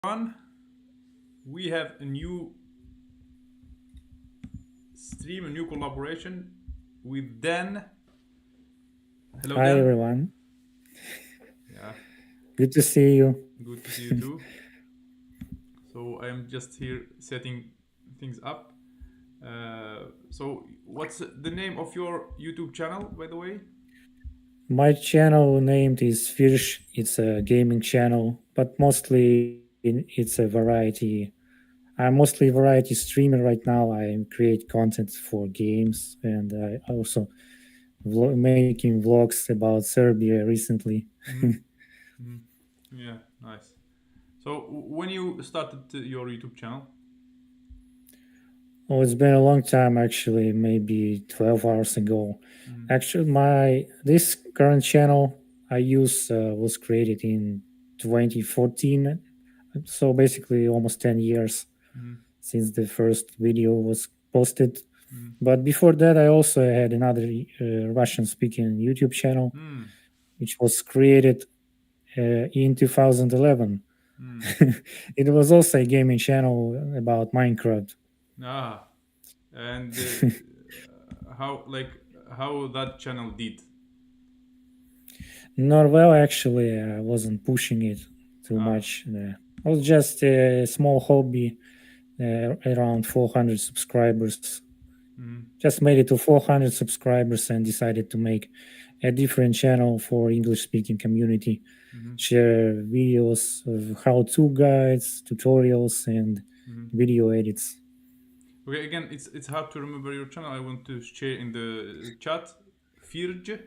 On, we have a new stream, a new collaboration with Dan. Hello, Hi Dan. everyone, Yeah, good to see you. good to see you too. So I am just here setting things up. So, what's the name of your YouTube channel, by the way? My channel named is Firsch. It's a gaming channel, but it's a variety. I'm mostly a variety streamer right now. I create content for games, and I also making vlogs about Serbia recently. Mm-hmm. Mm-hmm. Yeah, nice. So, when you started your YouTube channel? Oh, it's been a long time actually, maybe 12 hours ago. Mm-hmm. Actually, my this current channel I use was created in 2014, so basically almost 10 years Mm-hmm. since the first video was posted. Mm-hmm. But before that, I also had another Russian speaking YouTube channel, Mm-hmm. which was created in 2011. Mm-hmm. It was also a gaming channel about Minecraft. Ah, and how how that channel did? Not well, actually. I wasn't pushing it too Ah. much. It was just a small hobby, around 400 subscribers. Mm-hmm. Just made it to 400 subscribers and decided to make a different channel for English speaking community. Mm-hmm. Share videos of how-to guides, tutorials, and Mm-hmm. video edits. Okay, again, it's hard to remember your channel. I want to share in the chat. Firj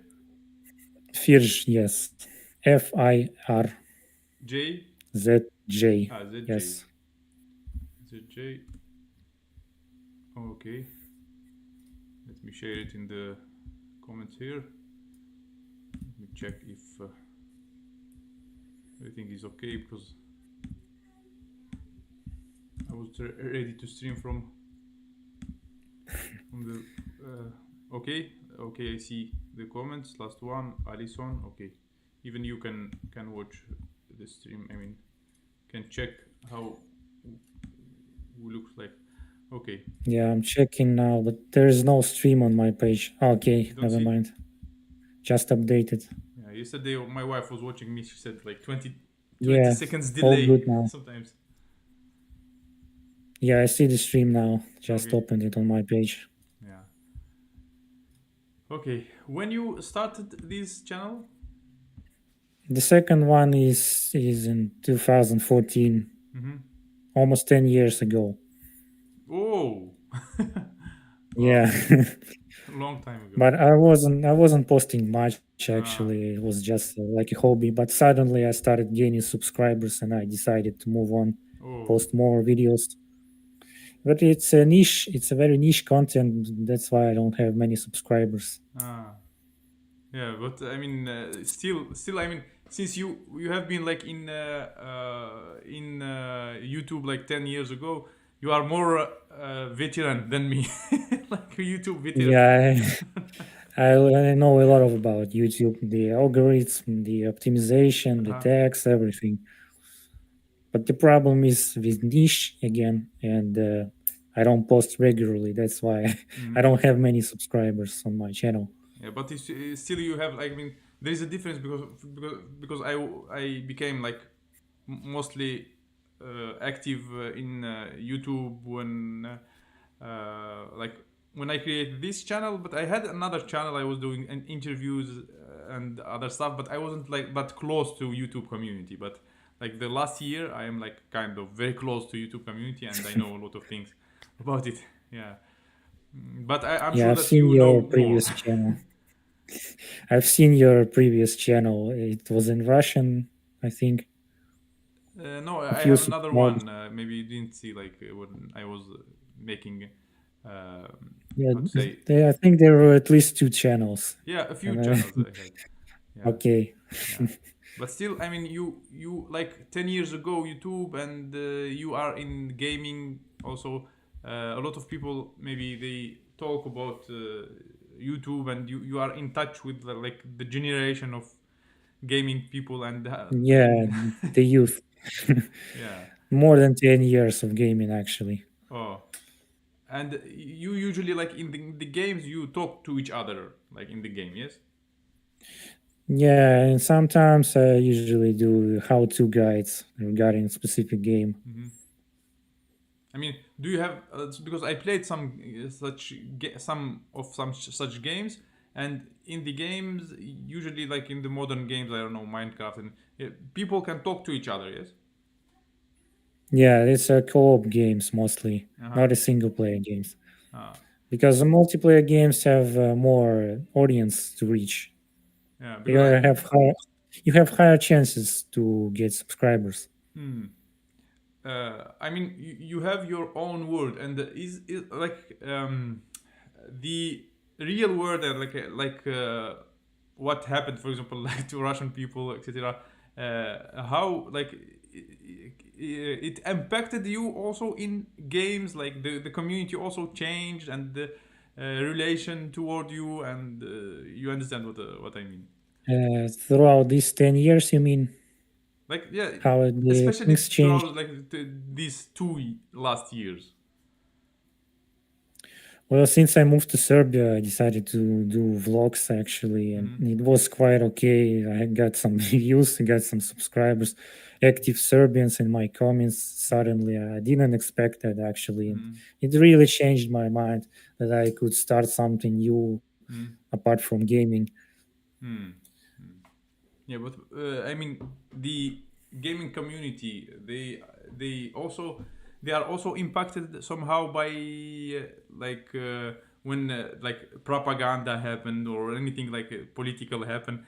Firj, yes. J FIRZJ. ZJ Yes. ZJ. Okay, let me share it in the comments here. Let me check if everything is okay because I was ready to stream from the. Okay, okay. I see the comments. Last one, Alison. Okay, even you can watch the stream. I mean, can check how who looks like. Okay, Yeah, I'm checking now, but there is no stream on my page. Okay, you don't never see. mind. Just updated. Yeah, yesterday my wife was watching me. She said like 20 Yeah, seconds all delay good now. sometimes. Yeah, I see the stream now. Just Okay, opened it on my page. yeah. Okay, when you started this channel? The second one is in 2014, Mm-hmm. almost 10 years ago. Oh, Yeah. wow, long time ago. But I wasn't posting much Ah, actually. It was just like a hobby, but suddenly I started gaining subscribers and I decided to move on, oh, post more videos. But it's a niche, it's a very niche content. That's why I don't have many subscribers. ah. Yeah, but I mean, still, I mean, since you have been like in YouTube like 10 years ago, you are more veteran than me, like a YouTube veteran. Yeah, I know a lot of about YouTube, the algorithm, the optimization, the Uh-huh. tags, everything. But the problem is with niche again, and I don't post regularly. That's why I Mhm. don't have many subscribers on my channel. Yeah, but still you have like I mean, there is a difference because I became like mostly active in YouTube when like when I created this channel, but I had another channel I was doing interviews and other stuff, but I wasn't like that close to YouTube community. But like the last year, I am like kind of very close to YouTube community, and I know a lot of things about it. Yeah. But I'm Yeah, sure I've that seen you your know more. previous channel. I've seen your previous channel. It was in Russian, I think. No, A I few have another subscribers. one. Maybe you didn't see like when I was making, Yeah, how to say, I think there were at least two channels. yeah, a few And channels I had. Yeah, okay, yeah. But still, I mean, you like 10 years ago YouTube, and you are in gaming also. A lot of people maybe they talk about YouTube, and you are in touch with like the generation of gaming people, and I yeah, mean, the youth. yeah. more than 10 years of gaming actually. Oh, and you usually like in the games you talk to each other like in the game, yes? Yeah, and sometimes I usually do how-to guides regarding a specific game. I mean, do you have because I played some such games, and in the games usually like in the modern games, I don't know, Minecraft, and people can talk to each other, yes? Yeah, it's co-op games mostly, Uh-huh. not a single-player games. Uh, Because the multiplayer games have more audience to reach. yeah, You because have higher chances to get subscribers. hmm. I mean, you have your own world, and is like the real world and what happened, for example, like to Russian people, etc. How like it impacted you also in games, like the community also changed and the relation toward you, and you understand what I mean. Throughout these 10 years, you mean Like yeah, how the especially things changed? throughout like these two last years. Well, since I moved to Serbia, I decided to do vlogs actually, and Mm-hmm. it was quite okay. I got some views, I got some subscribers, active Serbians in my comments. Suddenly, I didn't expect that actually. And Mm-hmm. it really changed my mind that I could start something new apart from gaming. Mm-hmm. Yeah, but I mean the gaming community they are also impacted somehow by when like propaganda happened or anything like political happened.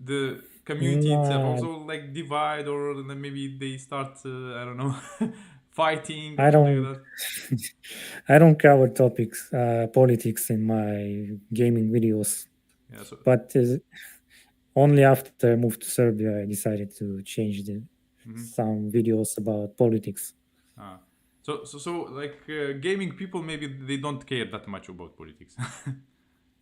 The community itself No, also like divide or then maybe they start I don't know fighting or I something don't. like that. I don't cover topics, politics in my gaming videos, Yeah, so but only after I moved to Serbia, I decided to change mhm. some videos about politics. Ah. So like gaming people maybe they don't care that much about politics.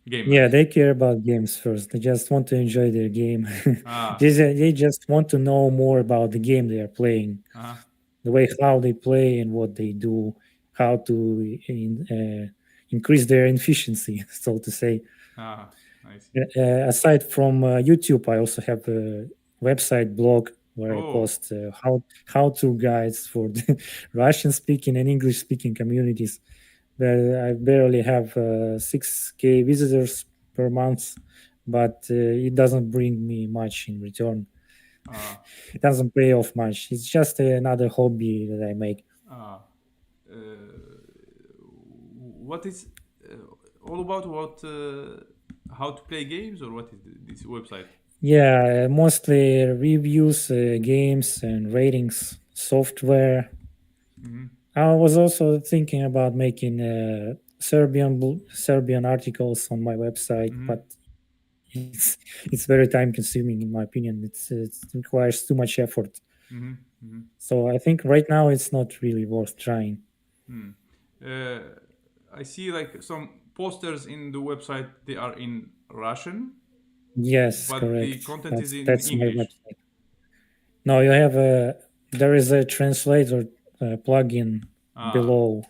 Yeah, Gamers. they care about games first. They just want to enjoy their game. Ah. They just want to know more about the game they are playing, Uh-huh. the way how they play and what they do, how to increase their efficiency, so to say. Ah, I see. Aside from YouTube, I also have a website blog where I Oh. post how to guides for the Russian speaking and English speaking communities. I barely have 6K visitors per month, but it doesn't bring me much in return. Ah. It doesn't pay off much. It's just another hobby that I make. Ah. What is uh, all about what how to play games or what is this website? Yeah, mostly reviews, games, and ratings, software. Mm-hmm. I was also thinking about making Serbian articles on my website, Mm-hmm. but it's very time consuming in my opinion. It requires too much effort. Mm-hmm. Mm-hmm. So I think right now it's not really worth trying. Hmm. Uh, I see like some posters in the website they are in Russian, Yes, but the correct. content is That's in that's my English. website. No, you have a there is a translator plugin Ah. below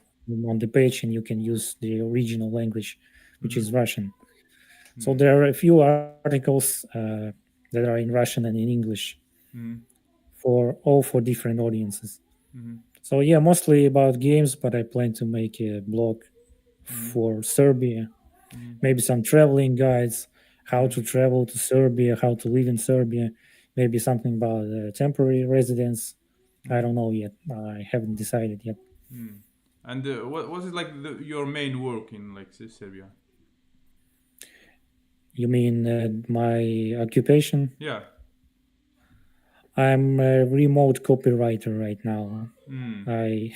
on the page, and you can use the original language, which Mm-hmm. is Russian. So Hmm. there are a few articles that are in Russian and in English Mm-hmm. for different audiences. Mm-hmm. So yeah, mostly about games, but I plan to make a blog Mm-hmm. for Serbia, Mm-hmm. maybe some traveling guides, how Mm-hmm. to travel to Serbia, how to live in Serbia, maybe something about temporary residence. I Mm-hmm. don't know yet. I haven't decided yet. Mm. And what was it like your main work in like Serbia? You mean my occupation? Yeah. I'm a remote copywriter right now. Hmm. I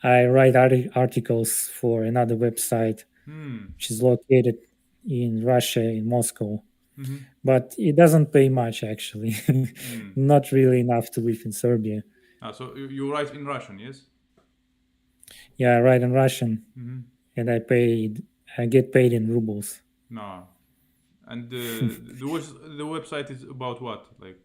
I write articles for another website Hmm. which is located in Russia, in Moscow. Mm-hmm. But it doesn't pay much actually. Hmm. Not really enough to live in Serbia. Ah, so you write in Russian, yes? Yeah, I write in Russian Mm-hmm. and I get paid in rubles. No. And the website is about what? Like.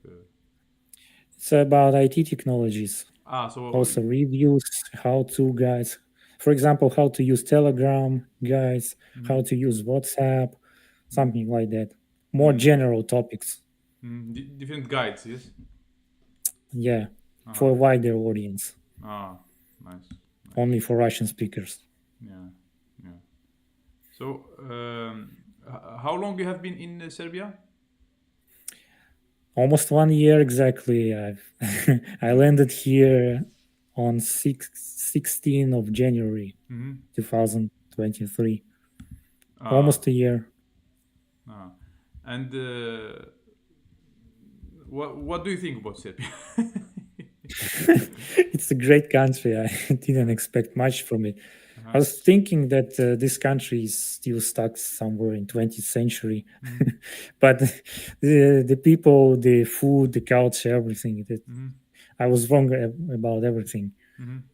It's about IT technologies. So Also reviews, how-to guides. For example, how to use Telegram guides, how to use WhatsApp, something like that. More general topics. different guides, yes. Yeah, for a wider audience, Nice. only for Russian speakers. Yeah, yeah. So, how long you have been in Serbia? Almost 1 year exactly. I landed here on 16th of January, 2023. Almost a year. And what do you think about Serbia? It's a great country. I didn't expect much from it. I was thinking that this country is still stuck somewhere in 20th century, but the people, the food, the culture, everything. I was wrong about everything,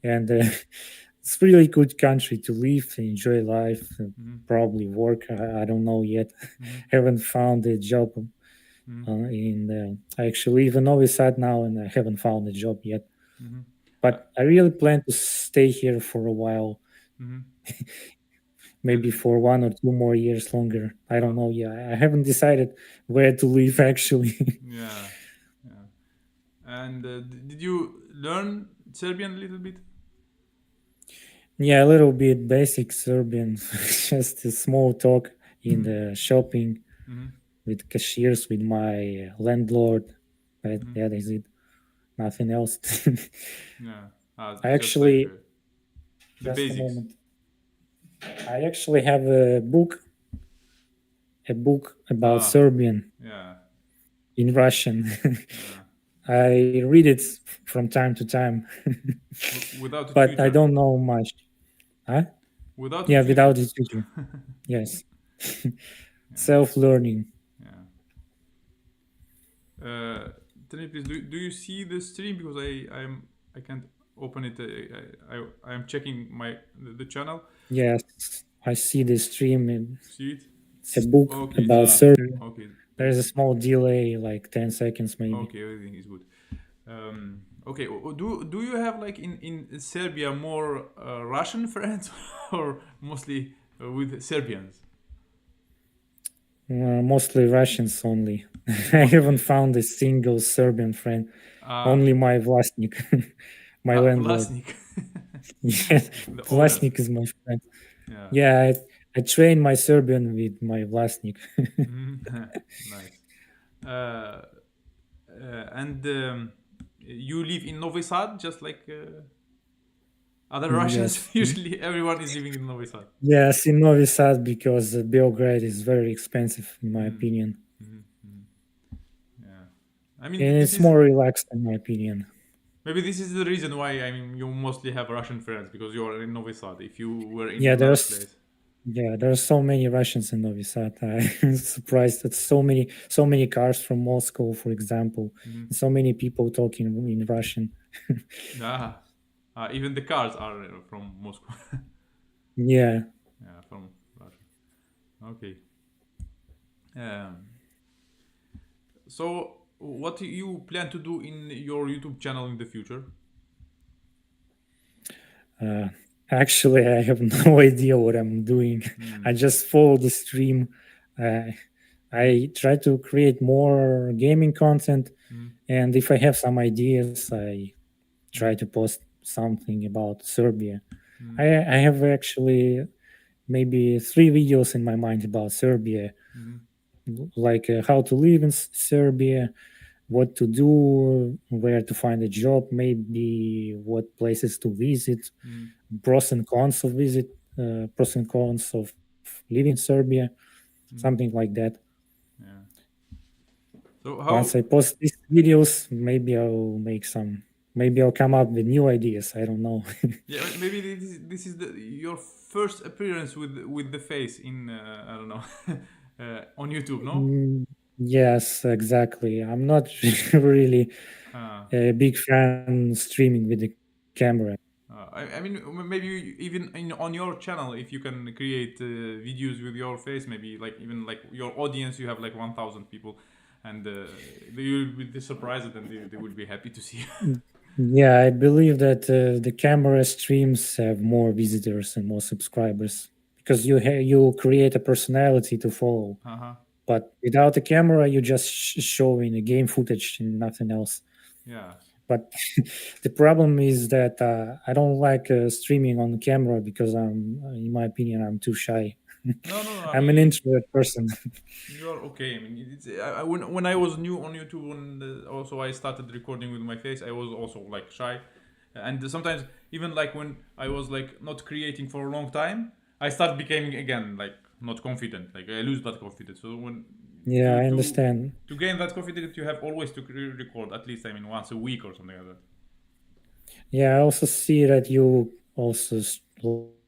and it's really good country to live, enjoy life, probably work. I don't know yet. Haven't found a job. I actually live in Novi Sad now, and I haven't found a job yet. But I really plan to stay here for a while. Maybe for 1 or 2 more years longer. I don't know. Yeah, I haven't decided where to live actually. Yeah, yeah. And did you learn Serbian a little bit? Yeah, a little bit basic Serbian, just a small talk in the shopping with cashiers, with my landlord. That is it. Nothing else. Yeah. I Just like actually, the just a basics. moment. I actually have a book about Serbian Yeah. in Russian. I read it from time to time, Without a but I tutor. don't know much. Huh? Without a Yeah, tutor. without a tutor. Yes. Self-learning. Yeah. Tell me please, do you see the stream, because I can't open it. I am checking the channel. Yes, I see the stream. And See it? it's a book Okay. about Serbia. Okay. There's a small delay, like 10 seconds maybe. Okay, everything is good. Okay, do you have like in Serbia more Russian friends or mostly with Serbians? Mostly Russians only. I haven't found a single Serbian friend. Only my Vlasnik, my landlord. Vlasnik. Yes, The owner. Vlasnik is my friend. Yeah. Yeah, I train my Serbian with my Vlasnik. Nice. And you live in Novi Sad, just like other Russians. Yes. Usually, everyone is living in Novi Sad. Yes, in Novi Sad, because Belgrade is very expensive, in my opinion. Yeah, I mean, And this it's is more relaxed, in my opinion. maybe this is the reason why you mostly have Russian friends, because you are in Novi Sad. If you were in Yeah, another place. Yeah, there are so many Russians in Novi Sad. I'm surprised that so many cars from Moscow, for example, and so many people talking in Russian. Even the cars are from Moscow. Yeah. Yeah, from Russia. Okay. So, what do you plan to do in your YouTube channel in the future? Actually, I have no idea what I'm doing. I just follow the stream. I try to create more gaming content, and if I have some ideas, I try to post something about Serbia. I have actually maybe 3 videos in my mind about Serbia, like how to live in Serbia, what to do, where to find a job, maybe what places to visit, pros and cons of pros and cons of living in Serbia, something like that. Yeah. So Once I post these videos, maybe I'll come up with new ideas. I don't know. Yeah, maybe this is your first appearance with the face in I don't know on YouTube, no? Yes, exactly. I'm not really a big fan streaming with the camera. I mean, maybe even on your channel, if you can create videos with your face, maybe like even like your audience, you have like 1,000 people, and they will be surprised and they will be happy to see you. Yeah, I believe that the camera streams have more visitors and more subscribers because you create a personality to follow. Uh-huh. But without a camera, you just showing a game footage and nothing else. Yeah. But the problem is that I don't like streaming on camera because in my opinion, I'm too shy. No, no, no. I I'm an mean, introvert person. you're okay. I mean, when I was new on YouTube, when also I started recording with my face, I was also like shy, and sometimes even like when I was like not creating for a long time, I start becoming again like not confident. Like I lose that confidence. So when Yeah, to I to understand. to gain that confidence, you have always to record at least, I mean, once a week or something like that. Yeah, I also see that you also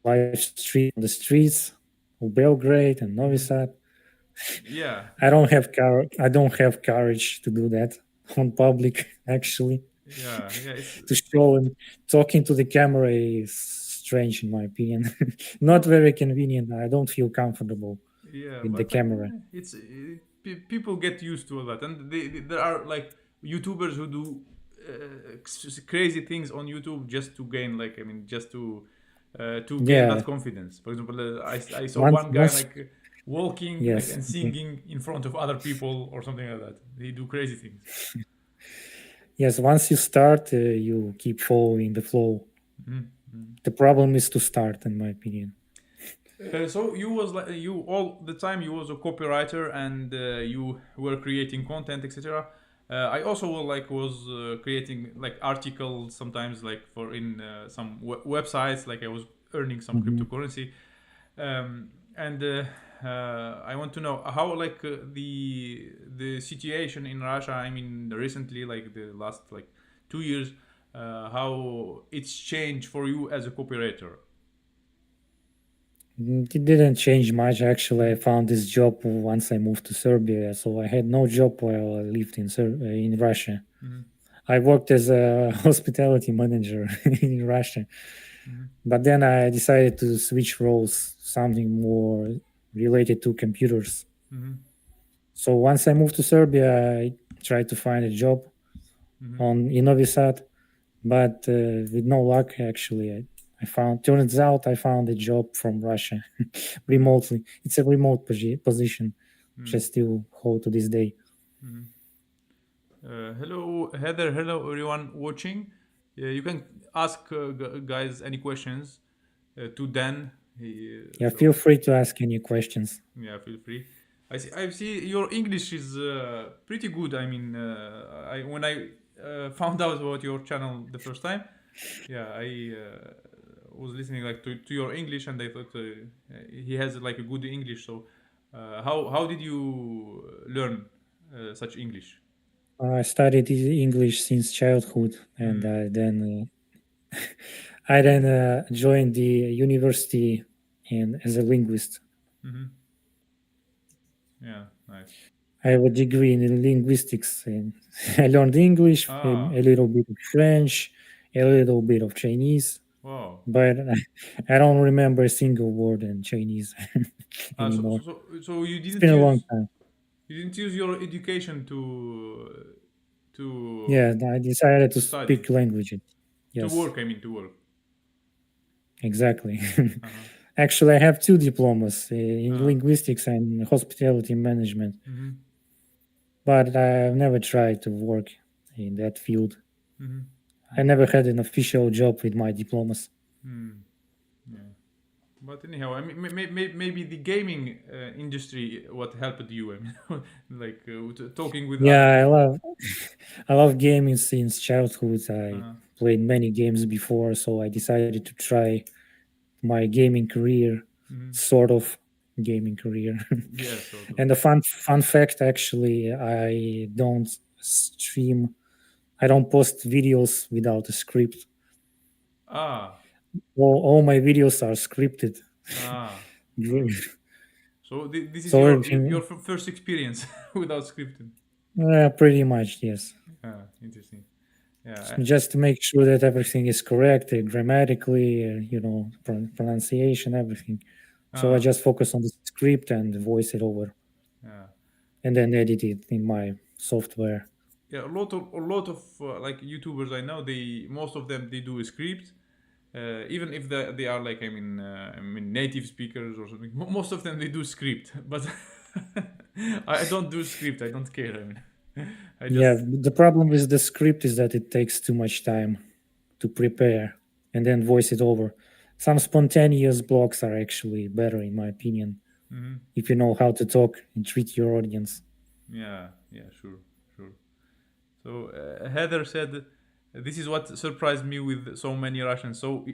live stream on the streets of Belgrade and Novi Hmm. Sad. Yeah, I don't have courage to do that on public. Actually, yeah. It's to show and talking to the camera is strange in my opinion. Not no, very convenient. I don't feel comfortable yeah, with the but I camera. mean, people get used to all that, and there are like YouTubers who do crazy things on YouTube just to gain, like, I mean, just to gain Yeah, that confidence. For example, I saw once one guy once like walking like yes, and okay. singing in front of other people or something like that. They do crazy things. Yes, once you start, you keep following the flow. Mhm. The problem is to start, in my opinion. So you was like you all the time you was a copywriter and you were creating content, etc. I also like was creating like articles sometimes like for in some websites, like I was earning some Mhm. cryptocurrency, and I want to know how like the situation in Russia, I mean recently, like the last like 2 years, how it's changed for you as a copywriter. It didn't change much actually. I found this job once I moved to Serbia, so I had no job while I lived in Russia. Mm-hmm. I worked as a hospitality manager in Russia, Mm-hmm. but then I decided to switch roles, something more related to computers. Mm-hmm. So once I moved to Serbia, I tried to find a job Mm-hmm. on in Novi Sad, but with no luck actually. I found turns out I found a job from Russia Mm-hmm. remotely. It's a remote position, which I Mm-hmm. still hold to this day. Mm-hmm. Hello, Heather. Hello, everyone watching. You can ask guys any questions to Dan. Yeah, feel So free to ask any questions. yeah, feel free. I see your English is pretty good. I mean, I when I found out about your channel the first time, yeah, I was listening like to your English, and I thought he has like a good English. So how did you learn such English? I studied English since childhood, and Hmm. I then joined the university and as a linguist. Mm-hmm. Yeah, nice. I have a degree in linguistics, and I learned English, Ah, a little bit of French, a little bit of Chinese, wow. but I don't remember a single word in Chinese Uh, so, so anymore. so so you It's didn't been a long use time. your education to Yeah, I decided to to study speak language. to Yes, work. I mean to work. exactly. Uh-huh. Actually, I have two diplomas in Uh-huh. linguistics and hospitality management, Mm-hmm. but I've never tried to work in that field. Mm-hmm. I never had an official job with my diplomas. Mm. Yeah. But anyhow, I mean, maybe the gaming industry what helped you. I mean, like talking with other Yeah, people. I love gaming since childhood. I Uh-huh. played many games before, so I decided to try my gaming career, Mm-hmm. sort of gaming career. Yeah, sort of. And a fun fact actually, I don't stream, I don't post videos without a script. Ah, All my videos are scripted. ah, ah. So this is So your everything, first experience without scripting. pretty much, yes. Ah, interesting. So Yeah. just to make sure that everything is correct grammatically, pronunciation, everything. So I Ah, just focus on the script and voice it over yeah. and then edit it in my software. yeah, a lot of like YouTubers I know, they most of them they do a script, even if they are like I mean native speakers or something. Most of them they do script, but I don't do script. I don't care. I mean, I Yeah, just the problem with the script is that it takes too much time to prepare and then voice it over. Some spontaneous blocks are actually better, in my opinion, mhm. if you know how to talk and treat your audience. Yeah, yeah, sure, sure. So Heather said, "This is what surprised me with so many Russians, so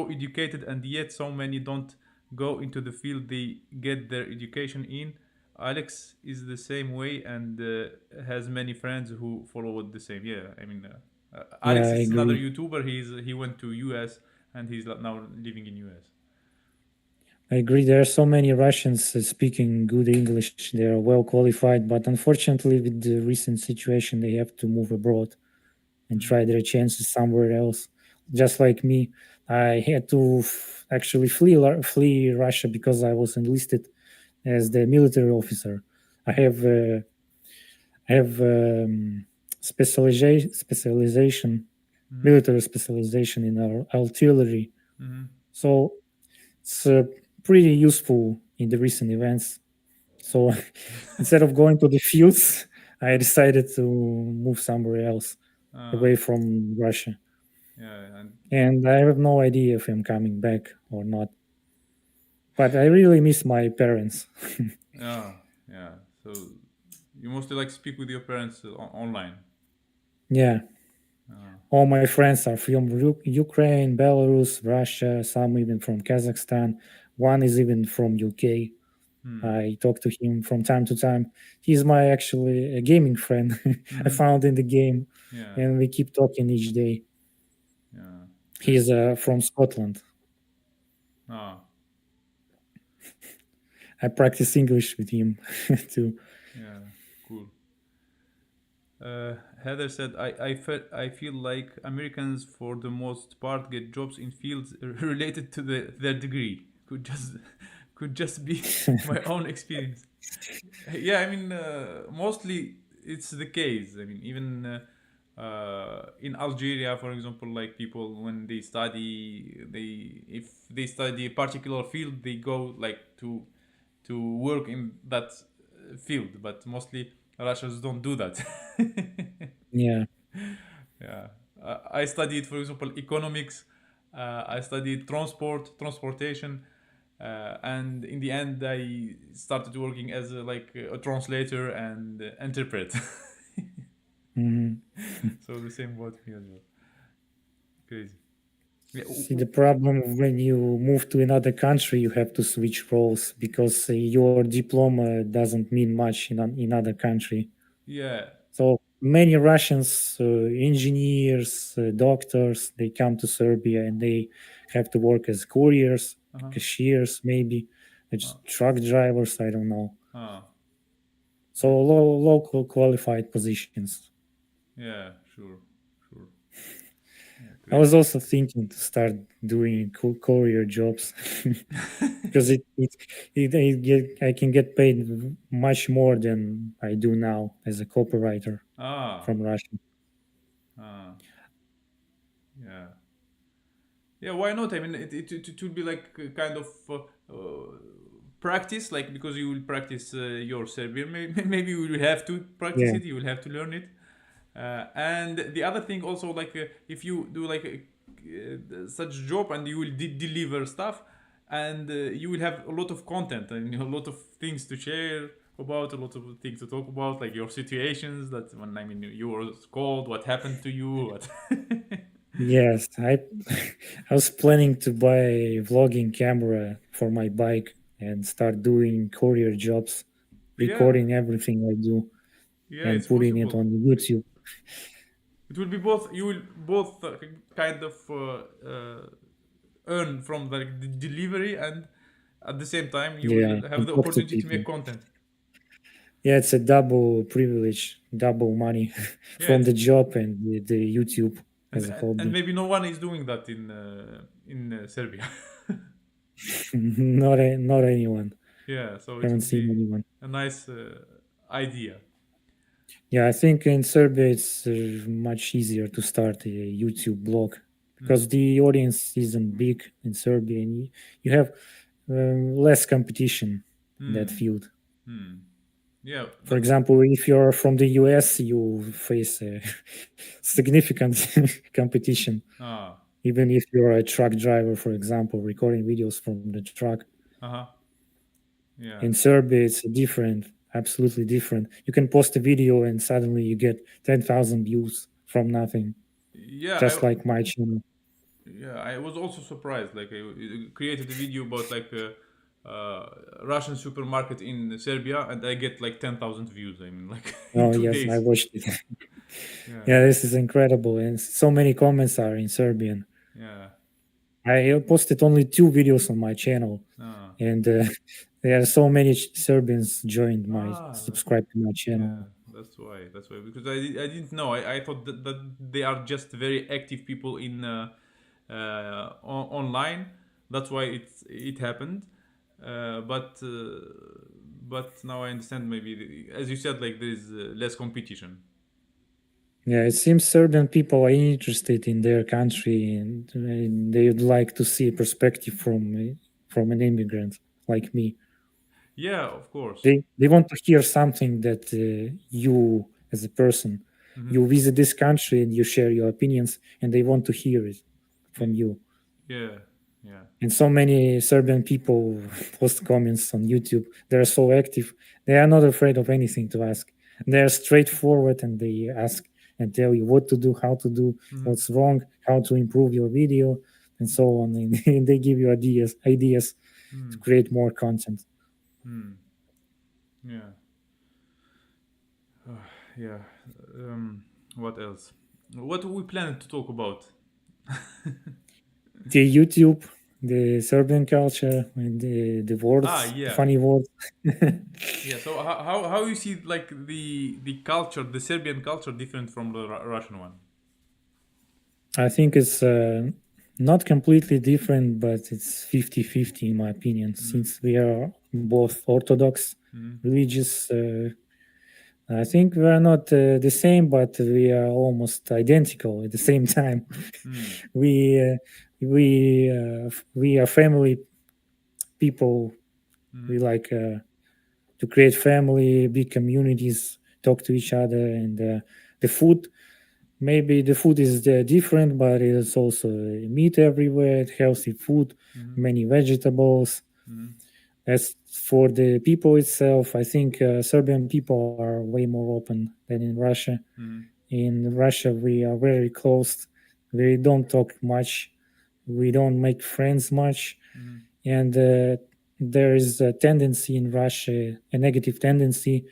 educated, and yet so many don't go into the field they get their education in. Alex is the same way and has many friends who follow the same. Yeah, I mean, Yeah, Alex I is another agree. YouTuber. He went to US and he's now living in US. I agree. There are so many Russians speaking good English. They are well qualified, but unfortunately, with the recent situation, they have to move abroad and Mm. try their chances somewhere else. Just like me, I had to actually flee Russia because I was enlisted as the military officer. I have specialization, Mm-hmm. military specialization in our artillery. Mm-hmm. So it's pretty useful in the recent events. So instead of going to the fields, I decided to move somewhere else Uh, away from Russia. yeah, and And I have no idea if I'm coming back or not. But I really miss my parents. yeah, yeah. So you mostly like speak with your parents online. Yeah. Uh, All my friends are from Ukraine, Belarus, Russia, some even from Kazakhstan. One is even from UK. hmm. I talk to him from time to time. He's my actually a gaming friend I Mm-hmm. found in the game, Yeah, and we keep talking each day. yeah. Great. He's from Scotland. Ah, I practice English with him too. yeah. Cool. Heather said, I feel like Americans, for the most part, get jobs in fields related to their degree. Could just be my own experience. Yeah, I mean, mostly it's the case. I mean, even in Algeria, for example, like people when they study, if they study a particular field, they go like to work in that field. But mostly Russians don't do that. Yeah. Yeah, I studied, for example, economics. I studied transportation, and in the end, I started working as a translator and interpret. Mhm. So the same about me as well. Crazy. Yeah. See, the problem when you move to another country, you have to switch roles because your diploma doesn't mean much in other country. Yeah. So many Russians, engineers, doctors, they come to Serbia and they have to work as couriers, Uh-huh. cashiers, maybe as Uh, truck drivers. I don't know. uh, So yeah. local qualified positions. Yeah. Sure. Sure. Yeah. I was Crazy. also thinking to start doing courier jobs because I can get paid much more than I do now as a copywriter Ah. from Russia. Ah. Yeah. Yeah, why not? I mean, it will be like a kind of practice, like because you will practice your Serbian. Maybe you will have to practice Yeah. it. You will have to learn it. And the other thing also, like if you do like such job and you will deliver stuff, and you will have a lot of content and a lot of things to share about, a lot of things to talk about, like your situations. That when I mean you were cold, what happened to you, what. Yes, I was planning to buy a vlogging camera for my bike and start doing courier jobs, Yeah, recording everything I do yeah, and it's putting it possible. on YouTube. It will be both. You will both kind of earn from like the delivery, and at the same time you Yeah, will have and the talk to opportunity to make people. content. Yeah, it's a double privilege, double money Yeah, from it's, the job and the YouTube and, as a and hobby. maybe no one is doing that in Serbia. Not anyone. Yeah, so it Haven't would seen be anyone. a nice idea. Yeah, I think in Serbia it's much easier to start a YouTube blog because the audience isn't big in Serbia, and you have less competition in that field. Yeah, For but example, if you're from the US, you face a significant competition. ah, Even if you're a truck driver, for example, recording videos from the truck. uh-huh. Yeah. In Serbia, it's different, absolutely different. You can post a video and suddenly you get 10,000 views from nothing, Yeah, just like my channel. I was also surprised. Like I created a video about like a Russian supermarket in Serbia, and I get like 10,000 views. I mean, like in Oh, two yes, I days. watched it. Yeah, Yeah, this is incredible. And so many comments are in Serbian. yeah. I posted only 2 videos on my channel, Ah, and there are so many Serbians joined my that's, subscribe to my yeah. channel. That's why. That's why. Because I didn't know. I thought that they are just very active people in online. That's why it happened. But now I understand. Maybe as you said, like there is less competition. Yeah, it seems Serbian people are interested in their country, and they would like to see a perspective from an immigrant like me. Yeah, of course. They want to hear something that you, as a person, Hmm. you visit this country and you share your opinions, and they want to hear it from you. Yeah, yeah. And so many Serbian people post comments on YouTube. They're so active. They are not afraid of anything to ask. They're straightforward and they ask and tell you what to do, how to do, Hmm. what's wrong, how to improve your video, and so on. And they give you ideas to Mm. create more content. Mm. Yeah. Yeah. What else? What do we plan to talk about? The YouTube, the Serbian culture, and the words, the Yeah. funny words. Yeah. So how you see like the culture, the Serbian culture, different from the Russian one? I think it's not completely different, but it's 50-50 in my opinion, since we are both Orthodox religious. I think we are not the same, but we are almost identical at the same time. Mm. we uh, we are family people. We like to create family, big communities, talk to each other, and the food. Maybe the food is different, but it's also meat everywhere, healthy food, many vegetables. As for the people itself, I think Serbian people are way more open than in Russia. In Russia, we are very closed. We don't talk much. We don't make friends much. And there is a tendency in Russia, a negative tendency,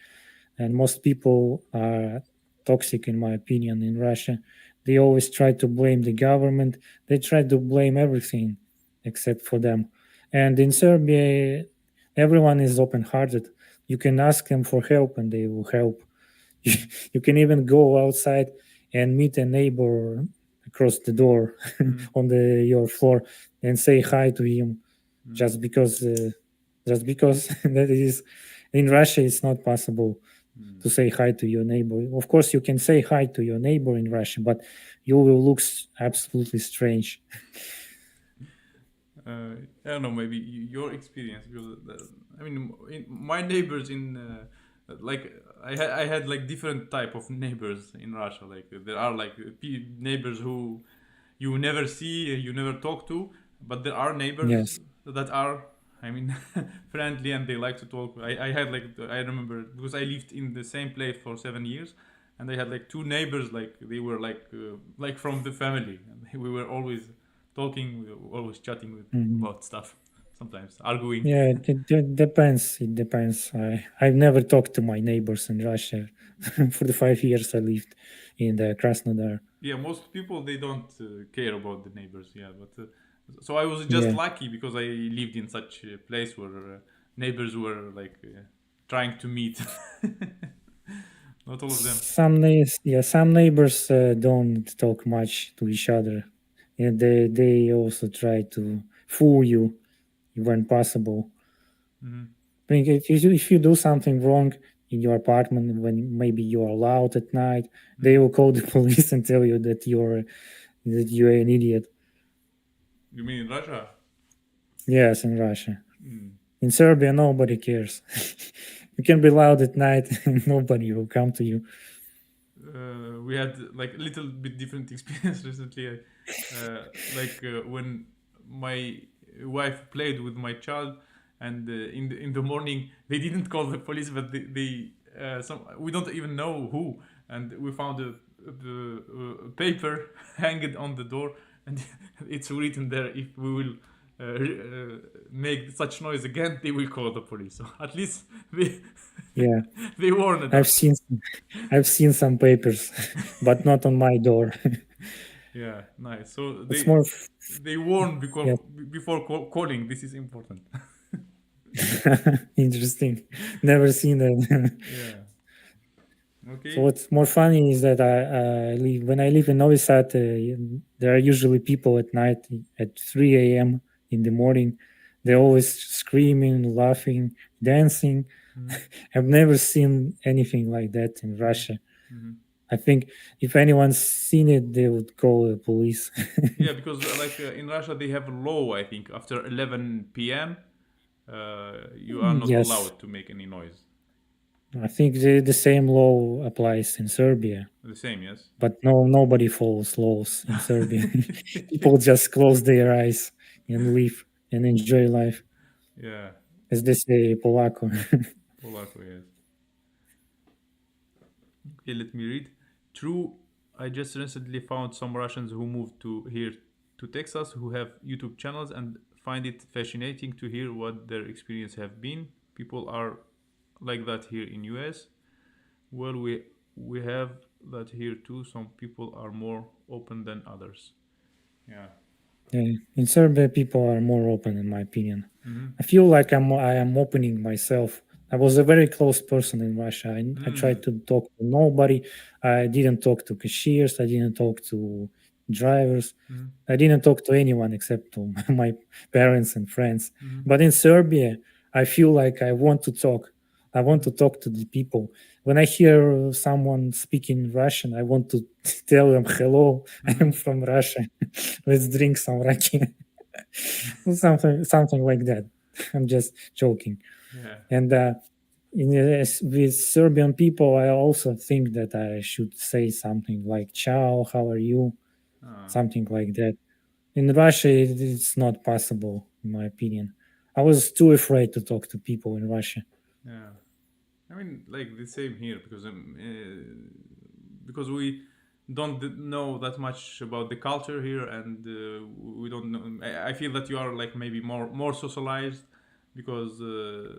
and most people are toxic in my opinion in Russia. They always try to blame the government. They try to blame everything except for them. And in Serbia, everyone is open-hearted. You can ask them for help and they will help. You can even go outside and meet a neighbor across the door on your floor and say hi to him just because that is in Russia it's not possible to say hi to your neighbor. Of course, you can say hi to your neighbor in Russia, but you will look absolutely strange. I don't know. Maybe your experience, because I mean, my neighbors in like I had like different type of neighbors in Russia. Like there are like neighbors who you never see, you never talk to, but there are neighbors Yes. that are, I mean, friendly and they like to talk. I had like I remember because I lived in the same place for 7 years, and I had like two neighbors like they were like from the family, and we were always talking, we were always chatting about stuff, sometimes arguing. Yeah, it depends. It depends. I've never talked to my neighbors in Russia for the 5 years I lived in the Krasnodar. Yeah, most people they don't care about the neighbors. Yeah, but so I was just Yeah. lucky because I lived in such a place where neighbors were like trying to meet. Not all of them. Some neighbors don't talk much to each other, and they also try to fool you when possible. I think if you do something wrong, in your apartment when maybe you are loud at night. They will call the police and tell you that you're an idiot. You mean in Russia? Yes, in Russia. Mm. In Serbia, nobody cares. You can be loud at night and nobody will come to you. We had like a little bit different experience recently. When my wife played with my child, and in the morning they didn't call the police, but we don't even know who, and we found a paper hanged on the door, and it's written there, if we will make such noise again, they will call the police. So at least Yeah, they warned I've us. I've seen some papers, but not on my door. Yeah, nice. So It's more. they warn Yes. before calling. This is important. Interesting. Never seen that. Yeah. Okay. So what's more funny is that when I live in Novi Sad, there are usually people at night at 3 a.m. in the morning. They're always screaming, laughing, dancing. Mhm. I've never seen anything like that in Russia. Mhm. I think if anyone's seen it, they would call the police. Yeah, because in Russia they have a law. I think after 11 p.m. You are not Yes. allowed to make any noise. I think the same law applies in Serbia. The same, yes. But nobody follows laws in Serbia. People just close their eyes and live and enjoy life. Yeah. As they say, Polako. Polako, yes. Okay, let me read. True, I just recently found some Russians who moved to Texas who have YouTube channels and find it fascinating to hear what their experience have been. People are like that here in US. Well, we have that here too. Some people are more open than others. Yeah. Yeah, in Serbia, people are more open, in my opinion. Mm-hmm. I feel like I am opening myself. I was a very close person in Russia. I tried to talk to nobody. I didn't talk to cashiers. I didn't talk to drivers. Mm-hmm. I didn't talk to anyone except to my parents and friends. Mm-hmm. But in Serbia, I feel like I want to talk. I want to talk to the people. When I hear someone speaking Russian, I want to tell them, hello, I'm from Russia. Let's drink some raki. something like that. I'm just joking. Yeah. And with Serbian people, I also think that I should say something like "Ciao, how are you?" Something like that. In Russia, it's not possible, in my opinion. I was too afraid to talk to people in Russia. Yeah. I mean, like the same here, because we don't know that much about the culture here, and we don't know. I feel that you are like maybe more socialized, because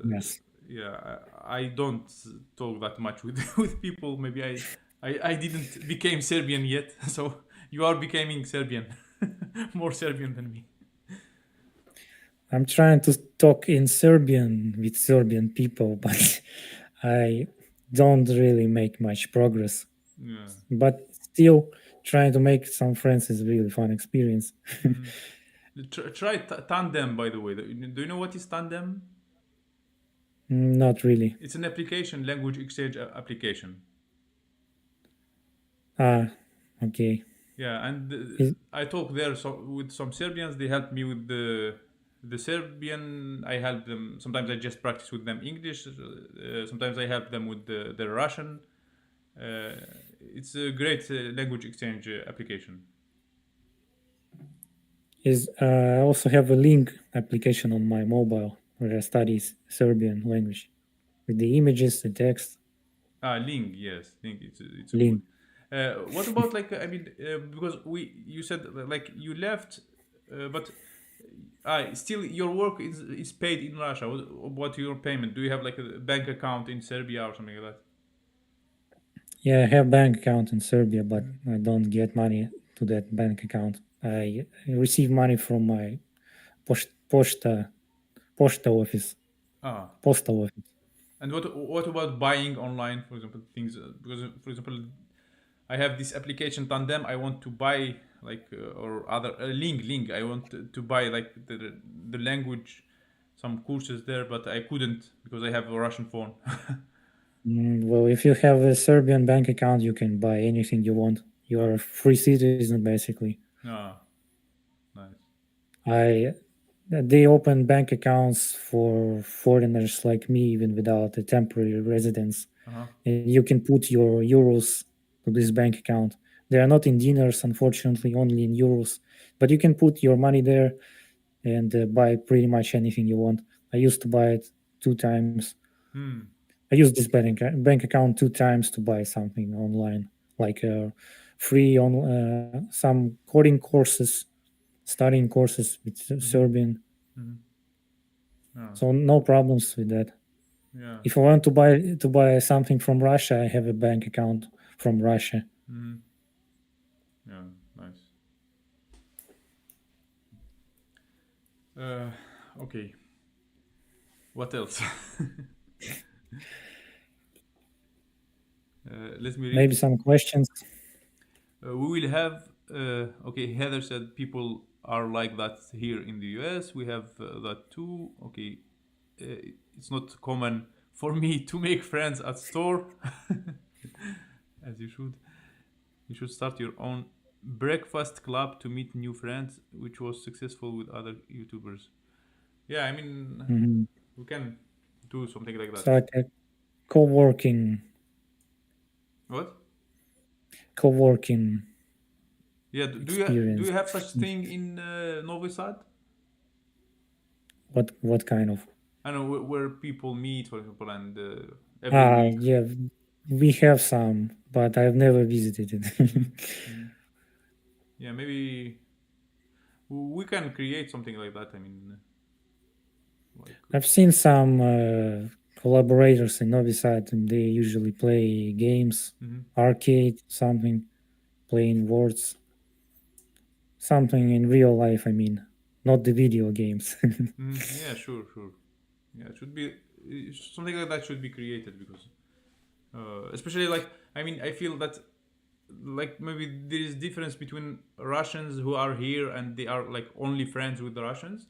Yes. yeah, I don't talk that much with with people. Maybe I didn't became Serbian yet, so you are becoming Serbian, more Serbian than me. I'm trying to talk in Serbian with Serbian people, but I don't really make much progress. Yeah. But still, trying to make some friends is a really fun experience. Try Tandem, by the way. Do you know what is Tandem? Not really. It's an application, language exchange application. Ah, okay. Yeah, and I talk there with some Serbians. They help me with the Serbian. I help them. Sometimes I just practice with them English. Sometimes I help them with the Russian. It's a great language exchange application. I also have a link application on my mobile where I study Serbian language with the images, the text. Link, yes, Link. It's a Link. good. What about because you said like you left, but still your work is paid in Russia. What your payment? Do you have like a bank account in Serbia or something like that? Yeah, I have bank account in Serbia, but I don't get money to that bank account. I receive money from my posta office. Postal office. And what about buying online, for example, things? Because for example, I have this application Tandem. I want to buy or other Link. I want to buy like the language, some courses there, but I couldn't because I have a Russian phone. Well, if you have a Serbian bank account, you can buy anything you want. You are a free citizen, basically. Ah, nice. I They open bank accounts for foreigners like me, even without a temporary residence. Uh-huh. And you can put your euros to this bank account. They are not in dinars, unfortunately, only in euros. But you can put your money there and buy pretty much anything you want. I used to buy it 2 times. Hmm. I used this bank account 2 times to buy something online, like free on some coding courses, studying courses with Serbian. Mm-hmm. Yeah. So no problems with that. Yeah. If I want to buy something from Russia, I have a bank account from Russia. Mm-hmm. Yeah. Nice. Okay. What else? Let me read. Maybe some questions. We will have. Okay, Heather said people are like that here in the US. We have that too. Okay, it's not common for me to make friends at store, as you should. You should start your own breakfast club to meet new friends, which was successful with other YouTubers. Yeah, I mean, Mhm. we can do something like It's that. like a co-working, What? co-working Yeah. Do experience. you have such thing in Novi Sad? What kind of? I know where people meet, for example, and every week. Yeah, we have some, but I've never visited it. Mhm. Yeah, maybe we can create something like that. I mean, like. I've seen some collaborators in Novi Sad, and they usually play games, Mhm. arcade, something, playing words, something in real life. I mean, not the video games. Yeah, sure, sure. Yeah, it should be something like that should be created because, especially like, I mean, I feel that like maybe there is difference between Russians who are here and they are like only friends with the Russians,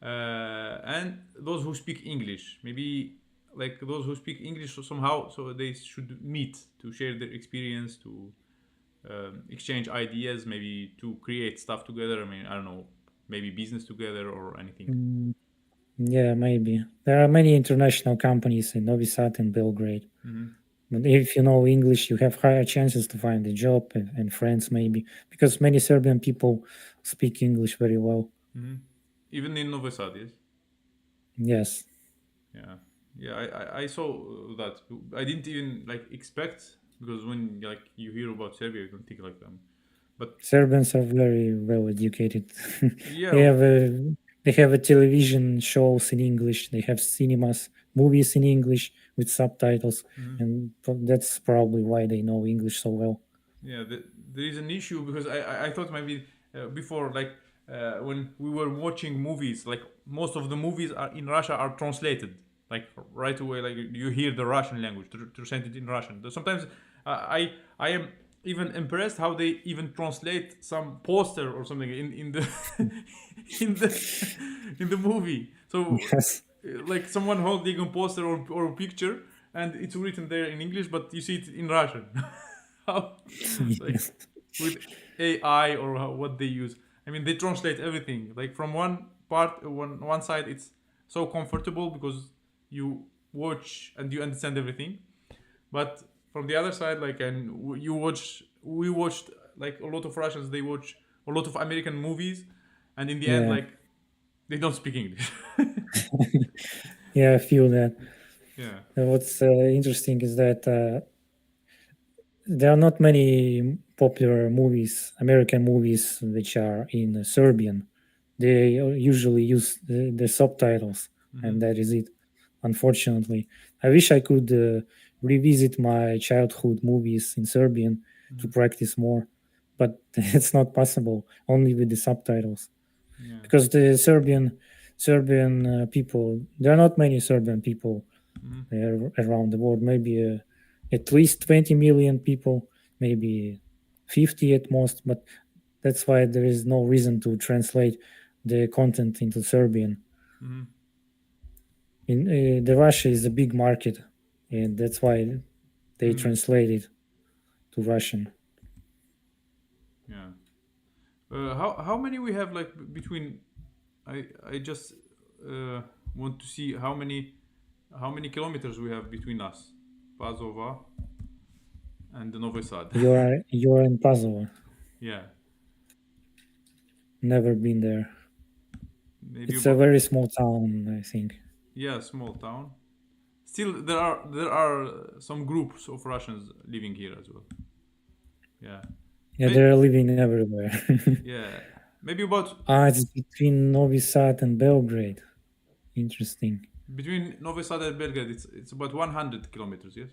and those who speak English. Maybe like those who speak English somehow, so they should meet to share their experience, to exchange ideas, maybe to create stuff together. I mean, I don't know, maybe business together or anything. Mm, yeah, maybe. There are many international companies in Novi Sad and Belgrade. Mm-hmm. But if you know English, you have higher chances to find a job and friends, maybe, because many Serbian people speak English very well. Mm-hmm. Even in Novi Sad, yes. Yes, Yeah, yeah. I saw that. I didn't even like expect because when like you hear about Serbia, you don't think like them. But Serbians are very well educated. they yeah. have a they have a television shows in English. They have cinemas, movies in English with subtitles, Mhm. and that's probably why they know English so well. Yeah, there is an issue because I thought maybe before like when we were watching movies, like most of the movies are in Russia are translated like right away. Like you hear the Russian language translated in Russian. Sometimes I am even impressed how they even translate some poster or something in the in the in the movie. So Yes, like someone holding a poster or a picture and it's written there in English, but you see it in Russian. How like yes, with AI or what they use. I mean, they translate everything. Like from one part, one side, it's so comfortable because you watch and you understand everything. But from the other side, like you watch, we watched like a lot of Russians. They watch a lot of American movies, and in the end, yeah, like they don't speak English. yeah. I feel that. Yeah. What's interesting is that there are not many popular movies, American movies, which are in Serbian. They usually use the subtitles, and Mm-hmm. that is it. Unfortunately, I wish I could revisit my childhood movies in Serbian to Mm-hmm. practice more, but it's not possible. Only with the subtitles, Yeah. because the Serbian people, there are not many Serbian people Mm-hmm. around the world. Maybe at least 20 million people, maybe 50 at most. But that's why there is no reason to translate the content into Serbian. Mm-hmm. In the Russia is a big market. and that's why they translate it to Russian. Yeah. How many we have like between? I just want to see how many kilometers we have between us, Pazova and Novi Sad. You're in Pazova. Yeah, Never been there. maybe It's a about, very small town, I think. yeah, small town. Still, there are some groups of Russians living here as well. Yeah, Yeah, May- they're living everywhere. yeah, maybe about It's between Novi Sad and Belgrade. Interesting. between Novi Sad and Belgrade. It's about 100 kilometers. Yes.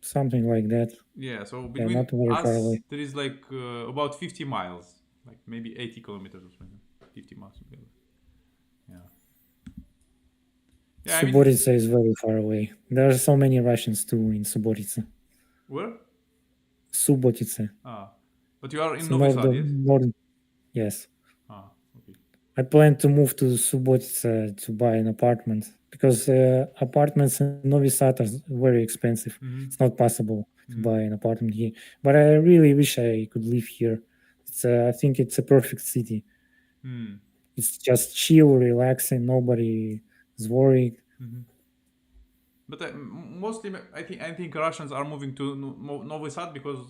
Something like that. Yeah, so Yeah, between not very far us, away. there is like about 50 miles, like maybe 80 kilometers or something. 50 miles. Maybe. Yeah. Yeah, I mean, Subotica is very far away. There are so many Russians too in Subotica. where? Subotica. Ah, but you are in It's Novi north Sad, of yes? north. Yes. Ah, okay. I plan to move to Subotica to buy an apartment because apartments in Novi Sad are very expensive. It's not possible to buy an apartment here. But I really wish I could live here. I think it's a perfect city. Hmm. It's just chill, relaxing. Nobody is worried. But mostly, I think Russians are moving to Novi Sad because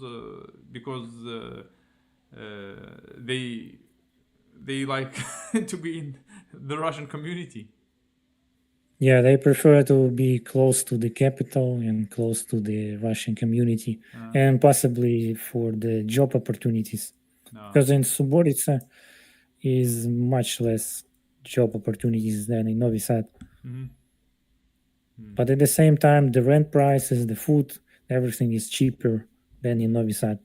they like to be in the Russian community. Yeah, they prefer to be close to the capital and close to the Russian community, and possibly for the job opportunities. No. Because in Subotica is much less job opportunities than in Novi Sad. But at the same time, the rent prices, the food, everything is cheaper than in Novi Sad.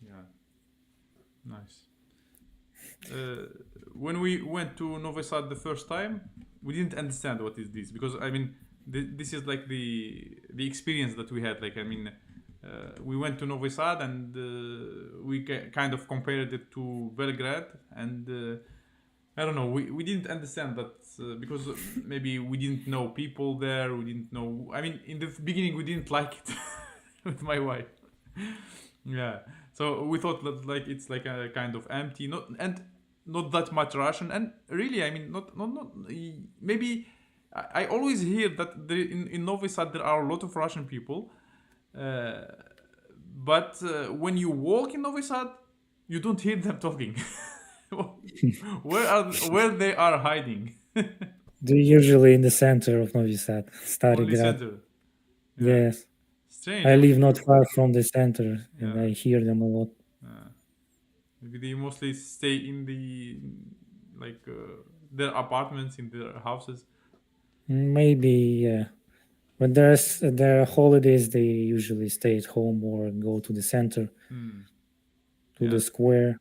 Yeah. Nice. When we went to Novi Sad the first time, we didn't understand what is this because I mean this is like the experience that we had. Like I mean, we went to Novi Sad and we kind of compared it to Belgrade, and I don't know. We didn't understand that because maybe we didn't know people there. We didn't know. I mean, in the beginning, we didn't like it with my wife. Yeah. So we thought that like it's like a kind of empty, not that much Russian, and really, I mean, not maybe. I always hear that in Novi Sad there are a lot of Russian people, but when you walk in Novi Sad, you don't hear them talking. Where they are hiding? They're usually in the center of Novi Sad, Only Stary Grad. center. Yes. Strange. I live not far from the center and Yeah. I hear them a lot. Maybe they mostly stay in the like their apartments, in their houses. Maybe, yeah. When there are holidays, they usually stay at home or go to the center, to the square.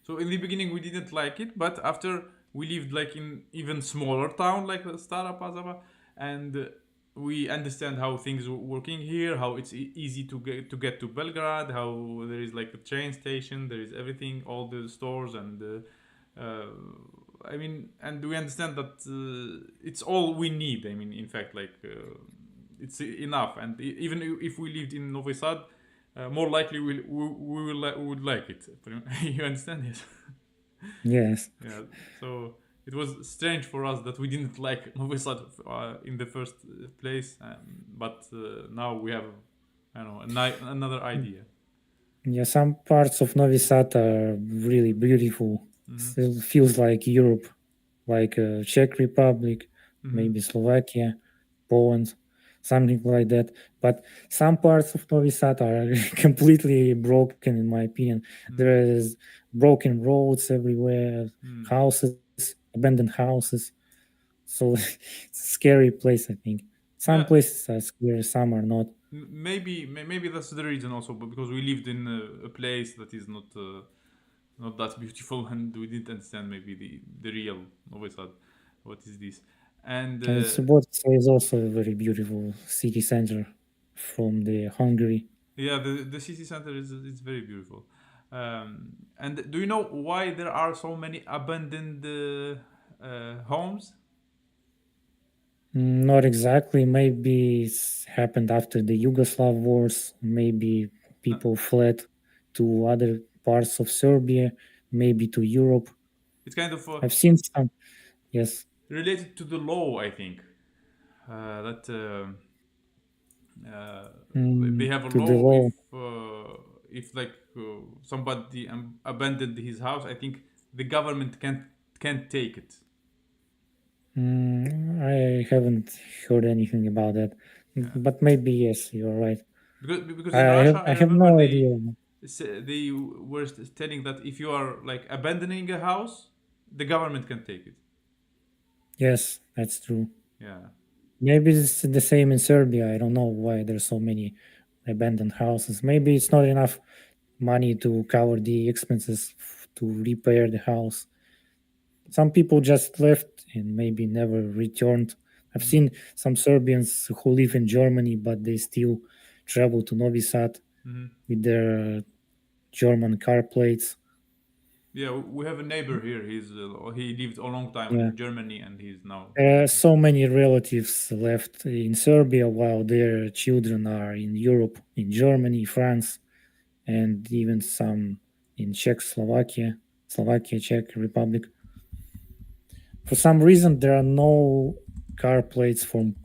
So in the beginning we didn't like it, but after we lived like in even smaller town like Stara Pazova, and we understand how things are working here, how it's easy to get to Belgrade, how there is like a train station, there is everything, all the stores, and I mean, and we understand that it's all we need. I mean, in fact, like it's enough, and even if we lived in Novi Sad, more likely we would like it. You understand? Yes. Yes. Yeah. So it was strange for us that we didn't like Novi Sad in the first place, but now we have, I don't know, another idea. Yeah, some parts of Novi Sad are really beautiful. It feels like Europe, like Czech Republic, maybe Slovakia, Poland, something like that. But some parts of Novi Sad are completely broken, in my opinion. There is broken roads everywhere, houses, abandoned houses. So it's a scary place, I think. Some Yeah. places are scary, some are not. Maybe that's the reason also, but because we lived in a place that is not that beautiful, and we didn't understand maybe the real Novi Sad. What is this? And And Subotica is also a very beautiful city center from the Hungary. yeah, the city center is very beautiful. And do you know why there are so many abandoned homes? Not exactly. Maybe it's happened after the Yugoslav wars. Maybe No, people fled to other parts of Serbia, maybe to Europe. it's kind of I've seen some. Yes. related to the law, I think. That they have a To the law law. if like somebody abandoned his house. I think the government can't take it. I haven't heard anything about that. Yeah, But maybe yes, you're right. because I in I Russia, have I I have remember no idea. they were telling that if you are like abandoning a house, the government can take it. Yes, that's true. Yeah. Maybe it's the same in Serbia. I don't know why there's so many abandoned houses. Maybe it's not enough money to cover the expenses to repair the house. Some people just left and maybe never returned. I've Hmm. seen some Serbians who live in Germany, but they still travel to Novi Sad Hmm. with their German car plates. Yeah, we have a neighbor here. He lived a long time Yeah. in Germany, and he's now There living are here. so many relatives left in Serbia while their children are in Europe, in Germany, France, and even some in Slovakia, Czech Republic. For some reason, there are no car plates from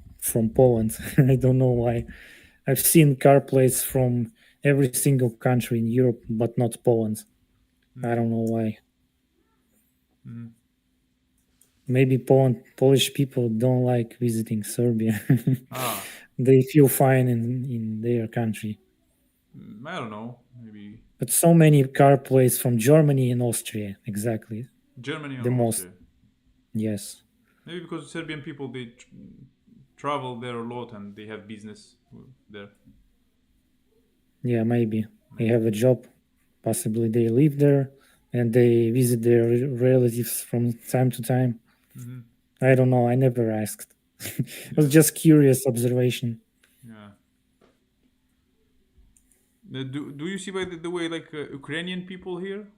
Poland. I don't know why. I've seen car plates from every single country in Europe, but not Poland. I Hmm. don't know why. Hmm. Maybe Polish people don't like visiting Serbia. Ah, They feel fine in their country. I don't know. Maybe But so many car plates from Germany and Austria, exactly. Germany or The most, Austria. yes. Maybe because Serbian people travel there a lot and they have business there. Yeah, maybe. They Maybe. have a job. Possibly they live there and they visit their relatives from time to time. Hmm. I don't know. I never asked. It was Yeah. just curious observation. Yeah. Do you see by the way like Ukrainian people here?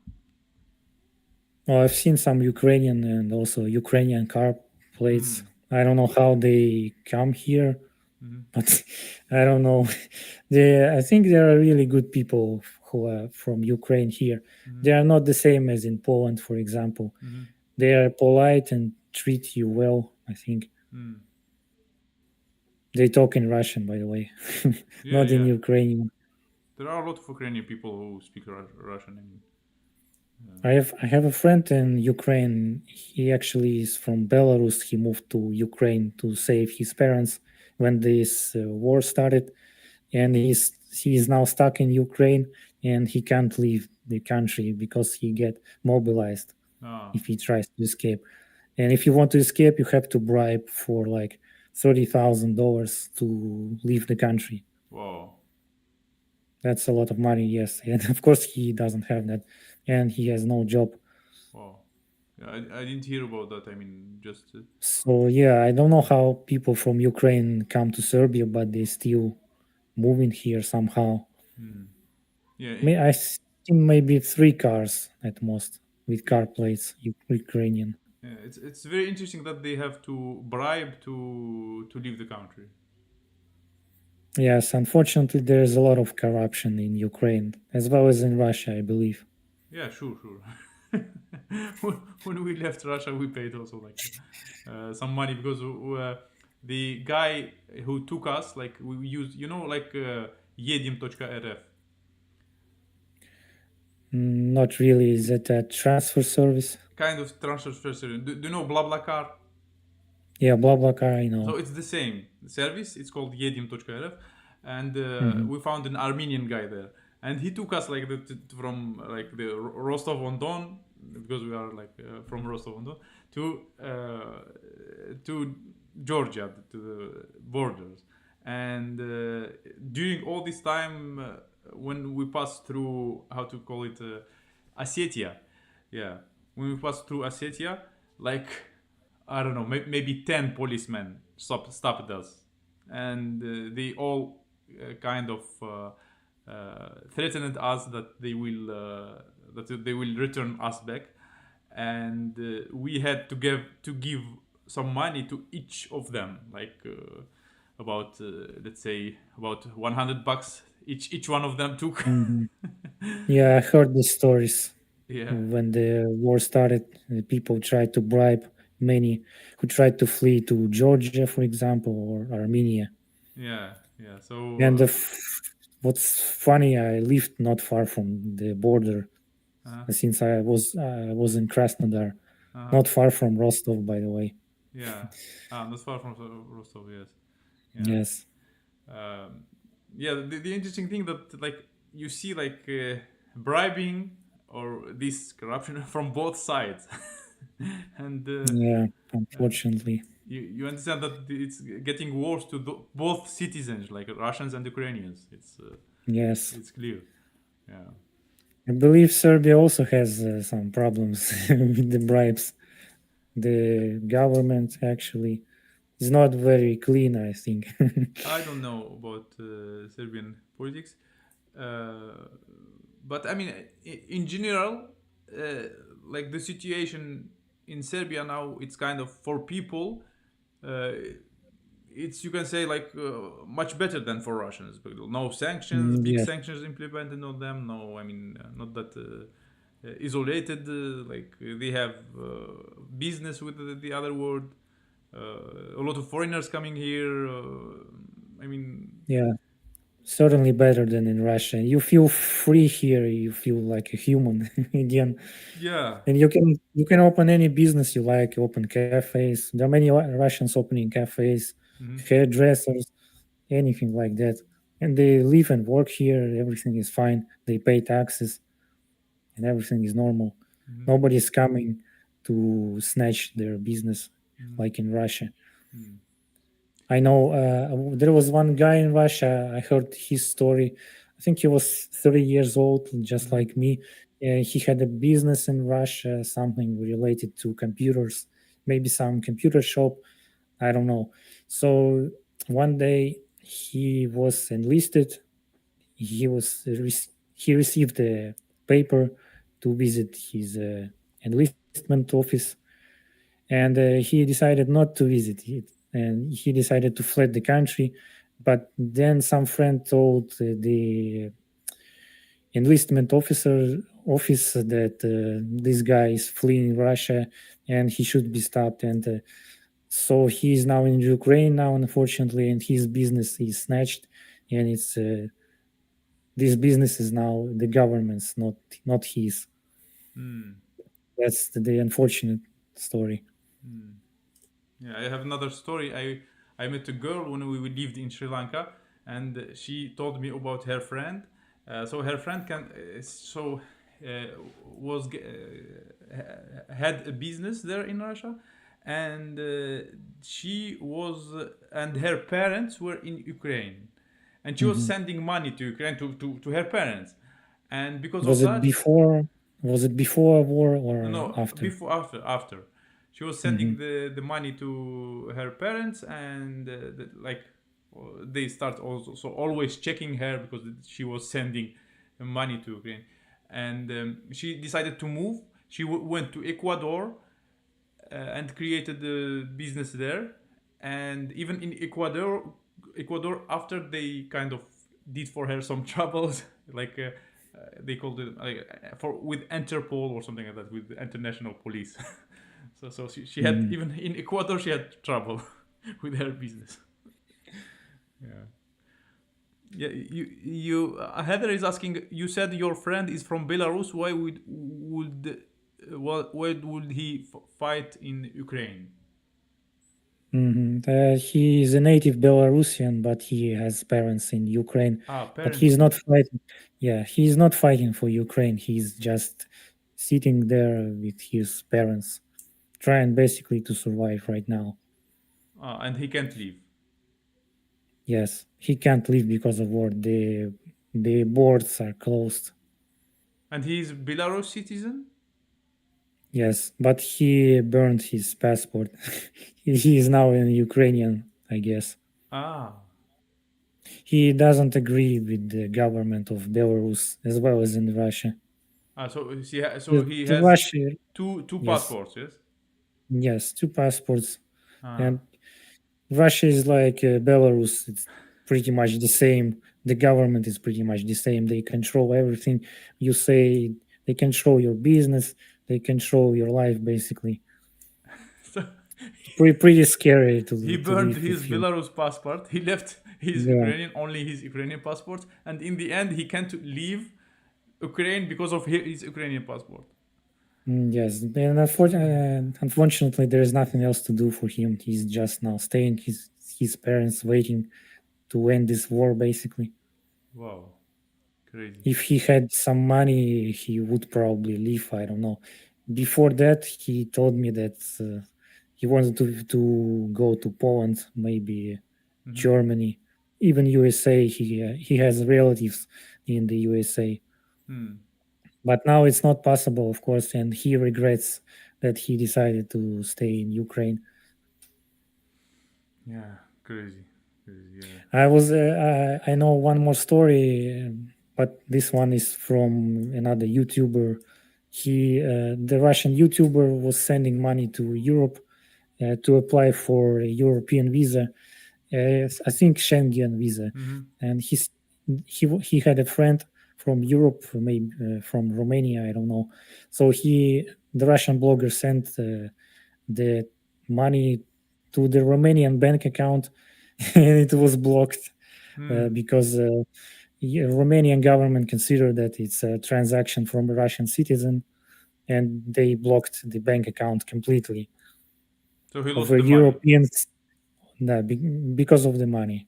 Well, I've seen some Ukrainian and also Ukrainian car plates. Hmm. I don't know how they come here, Hmm. but I don't know. I think there are really good people who are from Ukraine here. Hmm. They are not the same as in Poland, for example. Hmm. They are polite and treat you well. I think Hmm. they talk in Russian, by the way, Yeah, not in yeah. Ukrainian. There are a lot of Ukrainian people who speak Russian. I have a friend in Ukraine. He actually is from Belarus. He moved to Ukraine to save his parents when this war started, and he is now stuck in Ukraine, and he can't leave the country because he get mobilized Ah, if he tries to escape. And if you want to escape, you have to bribe for like $30,000 to leave the country. wow, That's a lot of money, yes. And of course, he doesn't have that, and he has no job. wow. Yeah, I didn't hear about that. I mean, just So yeah, I don't know how people from Ukraine come to Serbia, but they still moving here somehow. hmm. Yeah, I see maybe three cars at most with yeah. car plates, Ukrainian. Yeah, it's very interesting that they have to bribe to leave the country. Yes, unfortunately, there is a lot of corruption in Ukraine as well as in Russia, I believe. Yeah, sure, sure. When we left Russia, we paid also like some money because the guy who took us, like we use, like yedim.rf. Not really. Is it a transfer service? Kind of transfer service. Do you know BlaBlaCar? Yeah, BlaBlaCar, I know. So it's the same service. It's called yedim.rf, and Mhm. we found an Armenian guy there, and he took us like from like the Rostov on Don, because we are like from Rostov on Don, to Georgia, to the borders, and during all this time when we passed through, how to call it, Ossetia, yeah, when we passed through Ossetia, like I don't know, maybe 10 policemen stopped us, and they all kind of threatened us that they will return us back, and we had to give some money to each of them, like about let's say about $100 each one of them took. Mhm. Yeah, I heard these stories. Yeah, When the war started, people tried to bribe many who tried to flee to Georgia, for example, or Armenia. yeah, yeah. And So what's funny, I lived not far from the border uh, since I was in Krasnodar, uh, not far from Rostov, by the way. yeah, not far from Rostov. Yes, yeah. Yes. Yeah, the interesting thing that like you see like bribing or this corruption from both sides. And Yeah, unfortunately. you understand that it's getting worse to both citizens, like Russians and Ukrainians. Yes. It's clear. Yeah. I believe Serbia also has some problems with the bribes. The government actually is not very clean, I think. I don't know about Serbian politics, uh, but I mean, in general, uh, like the situation in Serbia now, it's kind of for people. Uh, it's you can say like much better than for Russians. But no sanctions, big Yes. sanctions implemented on them. No, I mean not that isolated. Like they have business with the other world. A lot of foreigners coming here. I mean, Yeah. Certainly better than in Russia. You feel free here. You feel like a human again, yeah. and you can open any business you like. Open cafes. There are many Russians opening cafes, Hmm. hairdressers, anything like that. And they live and work here. Everything is fine. They pay taxes, and everything is normal. Hmm. Nobody's coming to snatch their business Hmm. like in Russia. Hmm. I know there was one guy in Russia. I heard his story. I think he was 30 years old, just Hmm. like me. He had a business in Russia, something related to computers, maybe some computer shop. I don't know. So one day he was enlisted. He received a paper to visit his enlistment office, and he decided not to visit it, and he decided to flee the country. But then some friend told the enlistment office that this guy is fleeing Russia and he should be stopped. And so he is now in Ukraine now, unfortunately, and his business is snatched. And it's this business is now the government's, not his. Hmm. That's the unfortunate story. Hmm. Yeah, I have another story. I met a girl when we lived in Sri Lanka, and she told me about her friend. So her friend uh, was had a business there in Russia, and she was and her parents were in Ukraine, and she was Mhm. sending money to Ukraine to her parents, and because of Was it that, before? Was it before war or no, after? before after she was sending Hmm. the money to her parents, and like they start also so always checking her because she was sending money to Ukraine, and she decided to move. She went to Ecuador and created a business there, and even in Ecuador after they kind of did for her some troubles like they called it for with Interpol or something like that with the international police. So she had Hmm. even in Ecuador she had trouble with her business. Yeah. Yeah, Heather is asking. You said your friend is from Belarus. Why why would he fight in Ukraine? He is a native Belarusian, but he has parents in Ukraine. Ah, But parents he's in not fighting. Yeah, he's not fighting for Ukraine. He's just sitting there with his parents, trying basically to survive right now. and he can't leave. Yes, he can't leave because of war. The boards are closed. And he's Belarus citizen. Yes, but he burned his passport. He is now in Ukrainian, I guess. Ah, He doesn't agree with the government of Belarus as well as in Russia. so The, he the has Russia, two yes, passports. Yes. yes, two passports. And Russia is like Belarus. It's pretty much the same. The government is pretty much the same. They control everything you say. They control your business. They control your life, basically. So Pretty scary to he to burned live his with you. Belarus passport. He left his Yeah. only his Ukrainian passport, and in the end, he can't leave Ukraine because of his Ukrainian passport. Yes, and unfortunately, there is nothing else to do for him. He's just now staying his parents waiting to end this war, basically. Wow, crazy. If he had some money, he would probably leave. I don't know. Before that, he told me that he wanted to go to Poland, maybe Germany, even USA. He has relatives in the USA, but now it's not possible, of course, and he regrets that he decided to stay in Ukraine. Yeah, crazy. Yeah. I know one more story, but this one is from another YouTuber. The Russian YouTuber was sending money to Europe to apply for a European visa, I think Schengen visa, and he had a friend from Europe, maybe from Romania, I don't know. So the Russian blogger sent the money to the Romanian bank account, and it was blocked because Romanian government considered that it's a transaction from a Russian citizen, and they blocked the bank account completely. So he lost Over the Europeans, because of the money.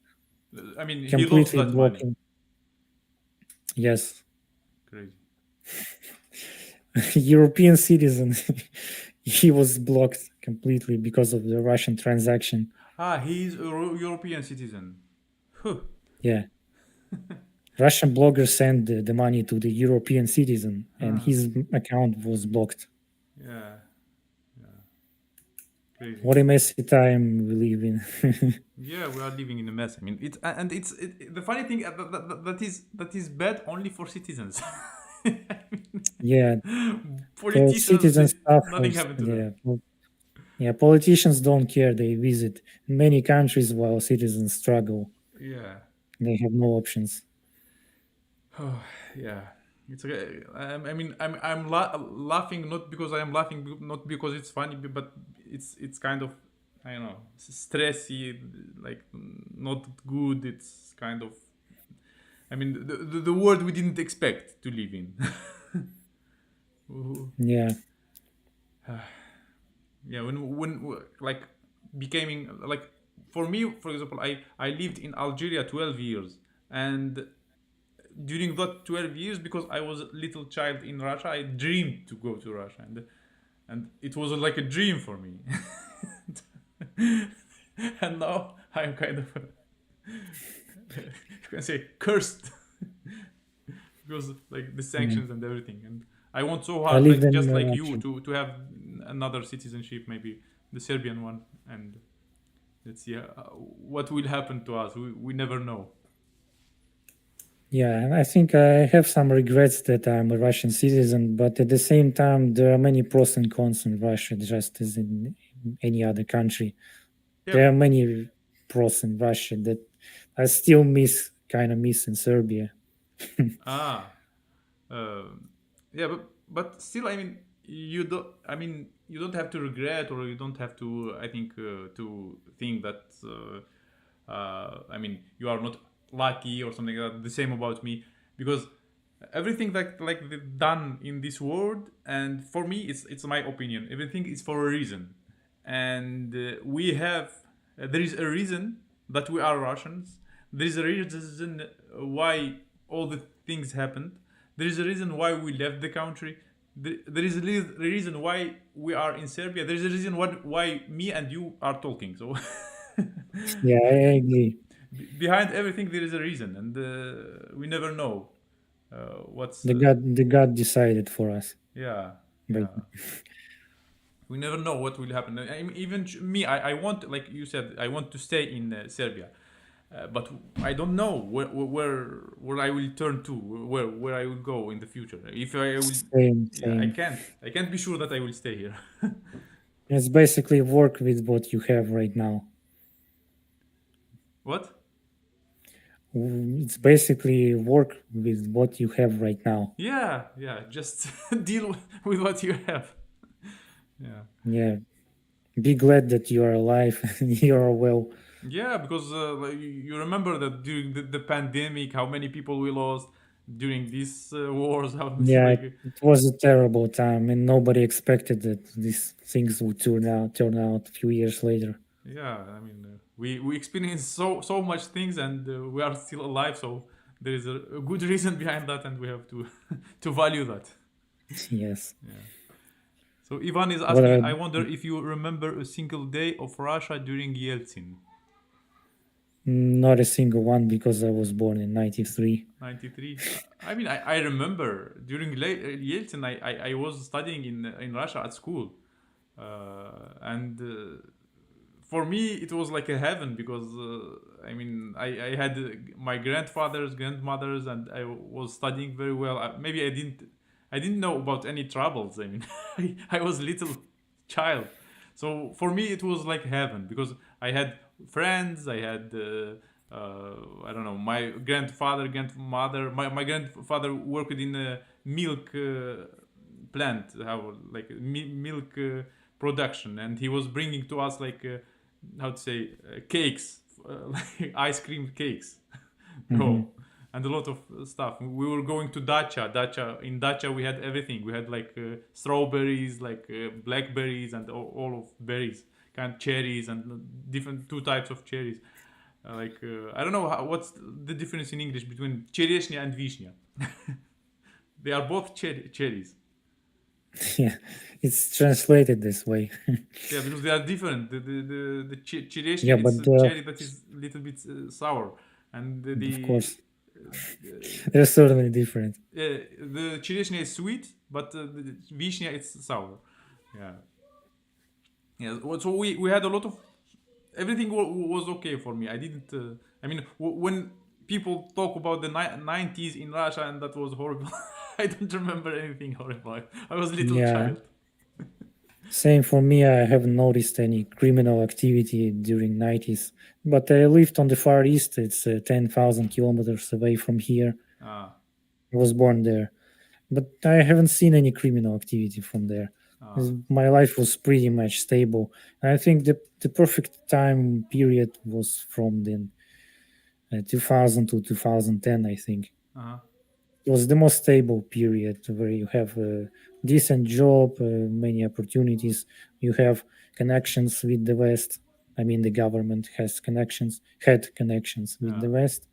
money. I mean, he lost Completely that money. blocking. Yes. Crazy. European citizen. He was blocked completely because of the Russian transaction. He's a European citizen. Huh. Yeah. Russian blogger sent the money to the European citizen, and his account was blocked. Yeah. Crazy. What a messy time we live in. Yeah, we are living in a mess. I mean, the funny thing that is bad only for citizens. Yeah. Politicians, citizens nothing happened to them. Yeah, politicians don't care. They visit many countries while citizens struggle. Yeah. They have no options. Oh, yeah. It's okay. I mean, I'm laughing not because I am laughing, not because it's funny, but it's kind of, I don't know, stressy, like not good. It's kind of, I mean, the world we didn't expect to live in. Yeah. Yeah, when like becoming like, for me, for example, I lived in Algeria 12 years, and during that 12 years, because I was a little child in Russia, I dreamed to go to Russia, and it was like a dream for me. And now I'm kind of you can say cursed because like the sanctions and everything, and I want so hard, like just like you, to have another citizenship, maybe the Serbian one, and let's see what will happen to us. We never know. Yeah, and I think I have some regrets that I'm a Russian citizen, but at the same time, there are many pros and cons in Russia, just as in any other country. Yeah. There are many pros in Russia that I still miss in Serbia. Yeah, but still, I mean, you don't have to regret, or you don't have to, I think, to think that I mean, you are not lucky or something like that. The same about me, because everything that like done in this world, and for me, it's my opinion, everything is for a reason, and we have there is a reason that we are Russians. There is a reason why all the things happened. There is a reason why we left the country. There is a reason why we are in Serbia. There is a reason why me and you are talking. So yeah, I agree. Behind everything, there is a reason, and we never know what's the God decided for us. Yeah, But yeah. We never know what will happen. Even me, I want, like you said, I want to stay in Serbia. But I don't know where I will turn to, where I will go in the future. If I will, same. yeah, I can't be sure that I will stay here. It's basically work with what you have right now. What? It's basically work with what you have right now. Yeah, yeah. Just deal with what you have. Yeah. Yeah. Be glad that you are alive and you are well. Yeah, because like, you remember that during the pandemic, how many people we lost during these wars. How Yeah, like it was a terrible time, and nobody expected that these things would turn out a few years later. yeah, I mean we experienced so much things, and we are still alive. So there is a good reason behind that, and we have to to value that. Yes. Yeah. So Ivan is What asking, are I wonder if you remember a single day of Russia during Yeltsin. Not a single one because I was born in 93. 93. I mean, I remember during Yeltsin, I was studying in Russia at school. And for me, it was like a heaven because, I mean, I had my grandfathers, grandmothers, and I was studying very well. Maybe I didn't know about any troubles. I mean, I was a little child. So for me, it was like heaven because I had friends, I had I don't know, my grandfather, grandmother. My grandfather worked in a milk plant, how like milk production, and he was bringing to us like how to say cakes, like ice cream cakes, Hmm. raw, and a lot of stuff. We were going to dacha. In dacha we had everything. We had like strawberries, like blackberries, and all of berries, kind of cherries, and different two types of cherries. I don't know what's the difference in English between chereshnya and vishnya. They are both cherries. Yeah, it's translated this way. Yeah, because they are different. The chereshnya Yeah, it's but a cherry that is a little bit sour, and of course, uh, they're certainly different. the chereshnya is sweet, but the vishnya it's sour. Yeah, yeah. So we had a lot of everything was okay for me. I didn't. I mean, when people talk about the 90s in Russia and that was horrible, I don't remember anything horrible. I was a little Yeah, child. same for me. I haven't noticed any criminal activity during 90s, but I lived on the Far East. It's 10,000 kilometers away from here. Ah, I was born there, but I haven't seen any criminal activity from there. ah, My life was pretty much stable. I think the perfect time period was from then 2000 to 2010, I think. uh-huh. It was the most stable period where you have a decent job, many opportunities. You have connections with the West. I mean, the government had connections with Yeah. the West.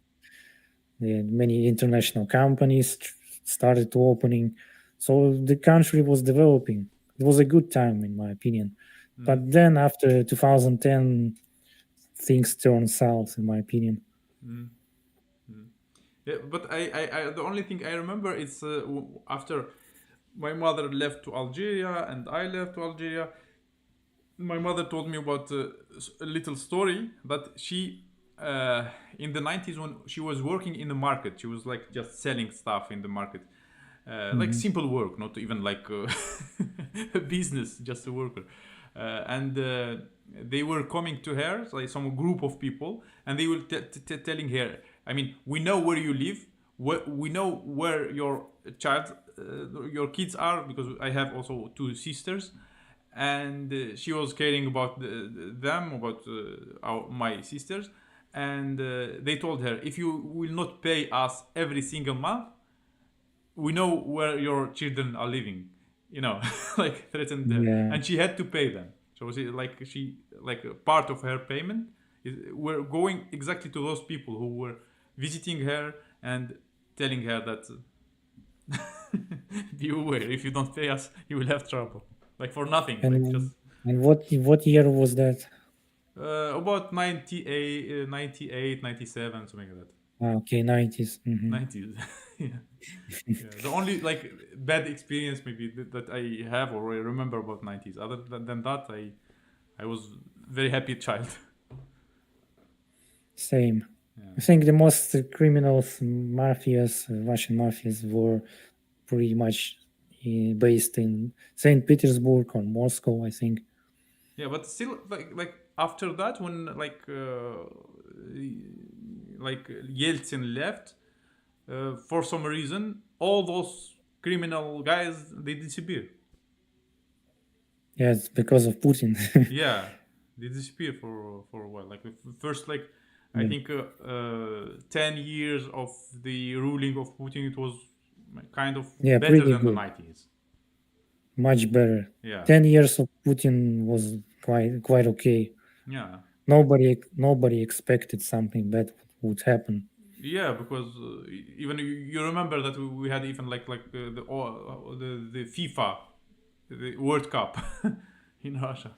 Many international companies started opening. So the country was developing. It was a good time, in my opinion. Mm-hmm. But then after 2010, things turned south, in my opinion. Mm-hmm. Yeah, but the only thing I remember is after my mother left to Algeria and I left to Algeria. My mother told me about a little story that she in the 90s when she was working in the market, she was like just selling stuff in the market, like Mhm. simple work, not even like a business, just a worker. And they were coming to her, like some group of people, and they were telling her, I mean, we know where you live, we know where your kids are, because I have also two sisters, and she was caring about them, about my sisters, and they told her, if you will not pay us every single month, we know where your children are living, you know, like threatened her, Yeah. and she had to pay them. So she like a part of her payment were going exactly to those people who were visiting her and telling her that be aware, if you don't pay us, you will have trouble, like for nothing, like just And what year was that? about 98, 98, 97, something like that. Okay, 90s. 90s. Yeah. Yeah. The only like bad experience maybe that I have or I remember about 90s. Other than that, I was very happy child. Same. Yeah. I think the most criminals, mafias, Russian mafias, were pretty much based in St. Petersburg or Moscow, I think. Yeah, but still, like after that, when like Yeltsin left, for some reason, all those criminal guys they disappear. Yeah, it's because of Putin. Yeah, they disappear for a while. Like the first, like I Yeah. think 10 years of the ruling of Putin, it was kind of Yeah, better pretty than the good. 90s. Much better. Yeah, 10 years of Putin was quite okay. yeah, Nobody expected something bad would happen. yeah. Because even you remember that we had even the FIFA, the World Cup in Russia.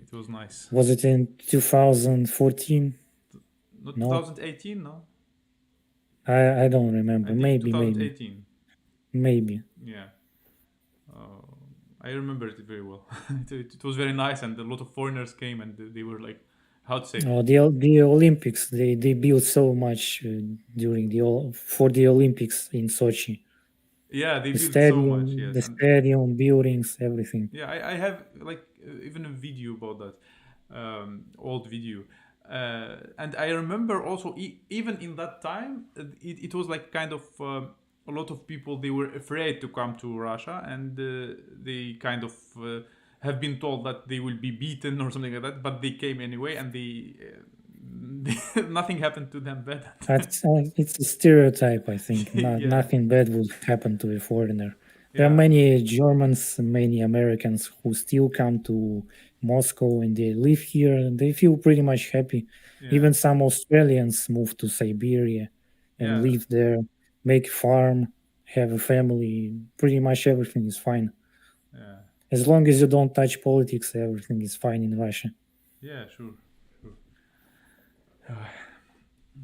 It was nice. Was it in 2014? Not No, 2018, no. I don't remember. I think Maybe 2018. maybe. Yeah. Uh, I remember it very well. It was very nice, and a lot of foreigners came, and they were like, how to say? Oh, the Olympics. They built so much during for the Olympics in Sochi. Yeah, they The built so much. stadium, Yes, the and stadium, buildings, everything. yeah, I have like even a video about that, old video. And I remember also even in that time, it was like kind of a lot of people they were afraid to come to Russia, and they kind of have been told that they will be beaten or something like that, but they came anyway, and nothing happened to them bad. It's a stereotype, I think. Yeah, Nothing bad would happen to a foreigner. There are yeah, many Germans, many Americans who still come to Moscow and they live here and they feel pretty much happy. yeah, Even some Australians move to Siberia and yeah, live there, make farm, have a family. Pretty much everything is fine. yeah, As long as you don't touch politics, everything is fine in Russia. yeah. Sure, sure.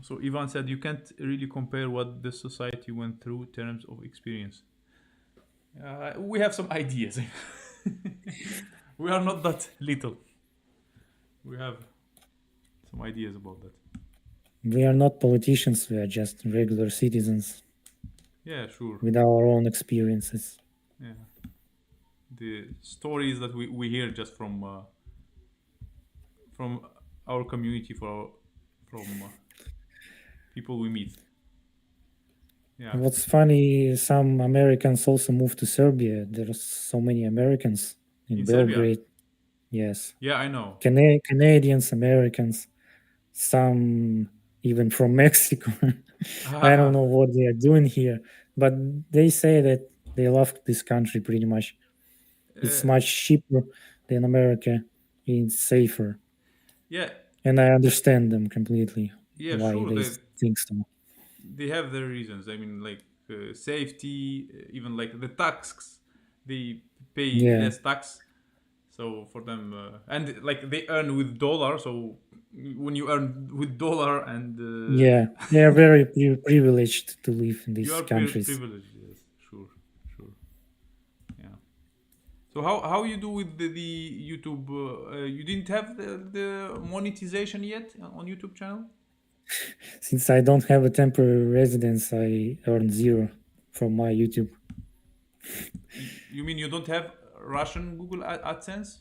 So Ivan said you can't really compare what the society went through in terms of experience. We have some ideas. We are not that little. We have some ideas about that. We are not politicians, we are just regular citizens Yeah, sure. with our own experiences. Yeah. The stories that we hear just from our community, from people we meet. Yeah. What's funny, some Americans also moved to Serbia. There's so many Americans in In Serbia. Belgrade. Yes. Yeah, I know. Canadians, Americans, some even from Mexico. I don't know what they are doing here, but they say that they love this country pretty much. It's Uh, much cheaper than America. It's safer. yeah, And I understand them completely yeah, why sure. they think so. They have their reasons. I mean, like safety, even like the tax, they pay Yeah. less tax. So for them, and like they earn with dollar. So when you earn with dollar, and Yeah, they are very privileged to live in you these are countries. privileged. Yes, sure, sure. Yeah. So how you do with the YouTube? You didn't have the monetization yet on YouTube channel. Since I don't have a temporary residence, I earn zero from my YouTube. You mean you don't have Russian Google AdSense?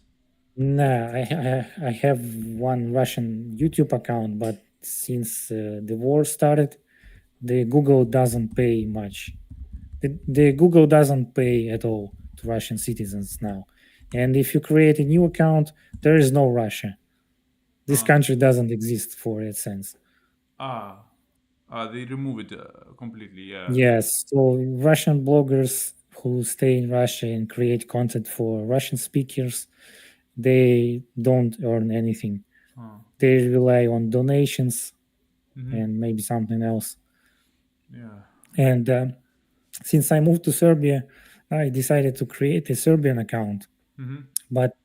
Nah, I have one Russian YouTube account, but since the war started, the Google doesn't pay much. The Google doesn't pay at all to Russian citizens now. And if you create a new account, there is no Russia. This Huh. country doesn't exist for AdSense. Ah, they remove it completely. Yeah. Yes, so Russian bloggers who stay in Russia and create content for Russian speakers, they don't earn anything. Huh. They rely on donations Mm-hmm. and maybe something else. Yeah. And since I moved to Serbia, I decided to create a Serbian account, Mm-hmm. but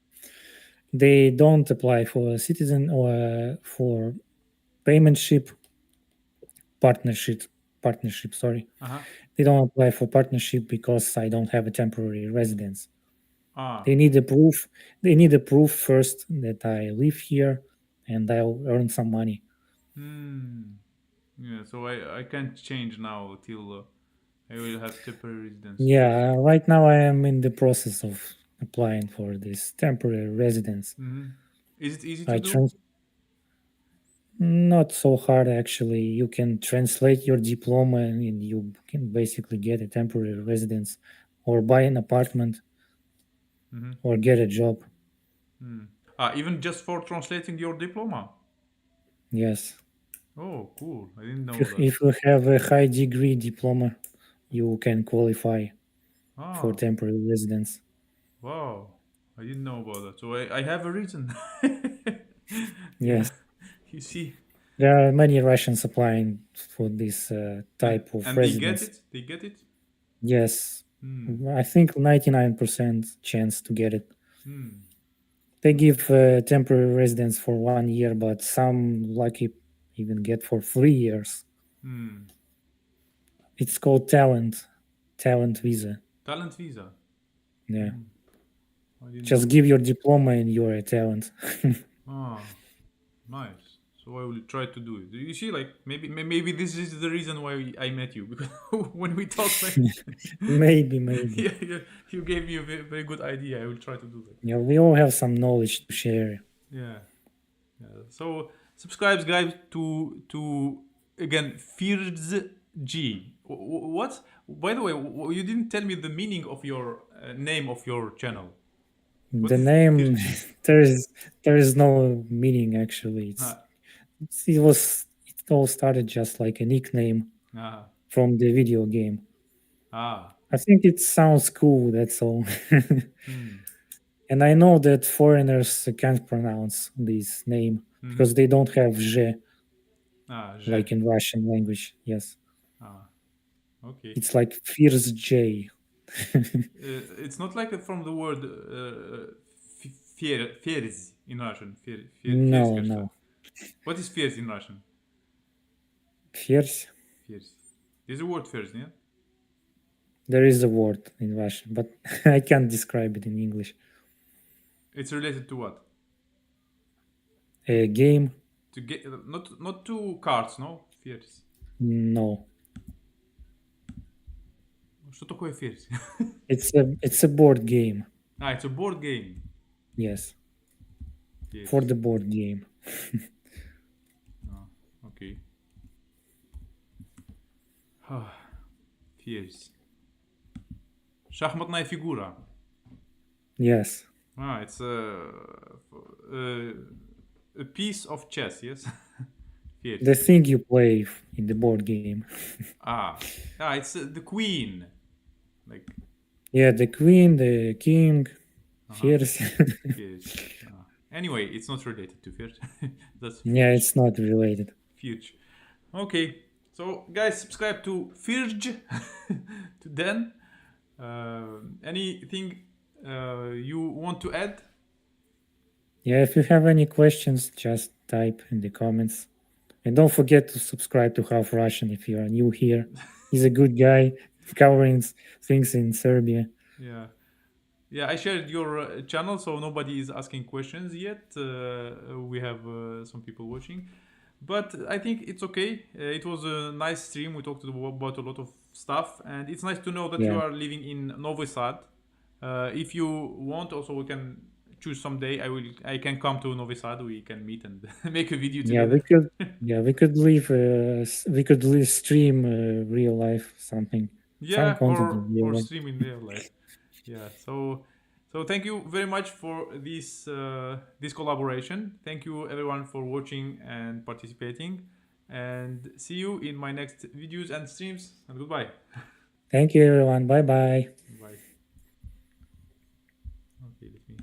they don't apply for a citizen or for paymentship partnership. Sorry, Uh-huh. they don't apply for partnership because I don't have a temporary residence. Ah. They need a proof. They need a proof first that I live here and I'll earn some money. Hmm. Yeah. So I can't change now till I will have temporary residence. Yeah, right now I am in the process of applying for this temporary residence. Is it easy to I do? Not so hard actually. You can translate your diploma and you can basically get a temporary residence or buy an apartment or get a job. Even just for translating your diploma. Yes. Oh, cool! I didn't know If that. if you have a high degree diploma, you can qualify for Ah, temporary residence. wow! I didn't know about that. So I have a reason. Yeah, Yes. you see, There are many Russians applying for this and type of and they get residence. it. They get it. Yes. I think 99% chance to get it. They give temporary residence for 1 year, but some lucky even get for 3 years. It's called talent visa. Talent visa. Yeah. I didn't Just know. give your diploma and you're a talent. Ah, nice. So I will try to do it. You see, like maybe this is the reason why I met you, because when we talk, like, maybe. yeah, you gave me a very, very good idea. I will try to do that. Yeah, we all have some knowledge to share. Yeah. So subscribe, guys, to again Fears G. What? By the way, you didn't tell me the meaning of your name of your channel. What The is name Fears G? there is no meaning actually. It all started just like a nickname Ah, from the video game. ah. I think it sounds cool, that's all. And I know that foreigners can't pronounce this name because they don't have zhe J. like in Russian language. Yes. Okay. It's like Fears J. It's not like from the word fears in Russian. No. What is fears in Russian? Fears? Fears. There's a word fears, yeah? There is a word in Russian, but I can't describe it in English. It's related to what? A game? To get not to cards, no? Fears. No. Что такое fears? It's a board game. It's a board game. Yes. Fears. For the board game. Okay. Fears. Шахматная фигура. Yes. It's a piece of chess, yes? Fears. The thing you play in the board game. It's the queen. Like. Yeah, the queen, the king, fears. Fears. Anyway, it's not related to fears. That's yeah, it's not related. Fears. Okay, so guys, subscribe to Fears. To Dan. Anything you want to add? Yeah, if you have any questions, just type in the comments. And don't forget to subscribe to Half Russian if you are new here. He's a good guy covering things in Serbia. Yeah, I shared your channel, so nobody is asking questions yet. We have some people watching. But I think it's okay. It was a nice stream. We talked about a lot of stuff. And it's nice to know that you are living in Novi Sad. If you want, also we can choose someday. I can come to Novi Sad. We can meet and make a video together. We could stream real life something. Yeah, some content or stream in real life. Yeah. So thank you very much for this this collaboration. Thank you everyone for watching and participating. And see you in my next videos and streams. And goodbye. Thank you everyone. Bye bye. Bye. Okay, let me.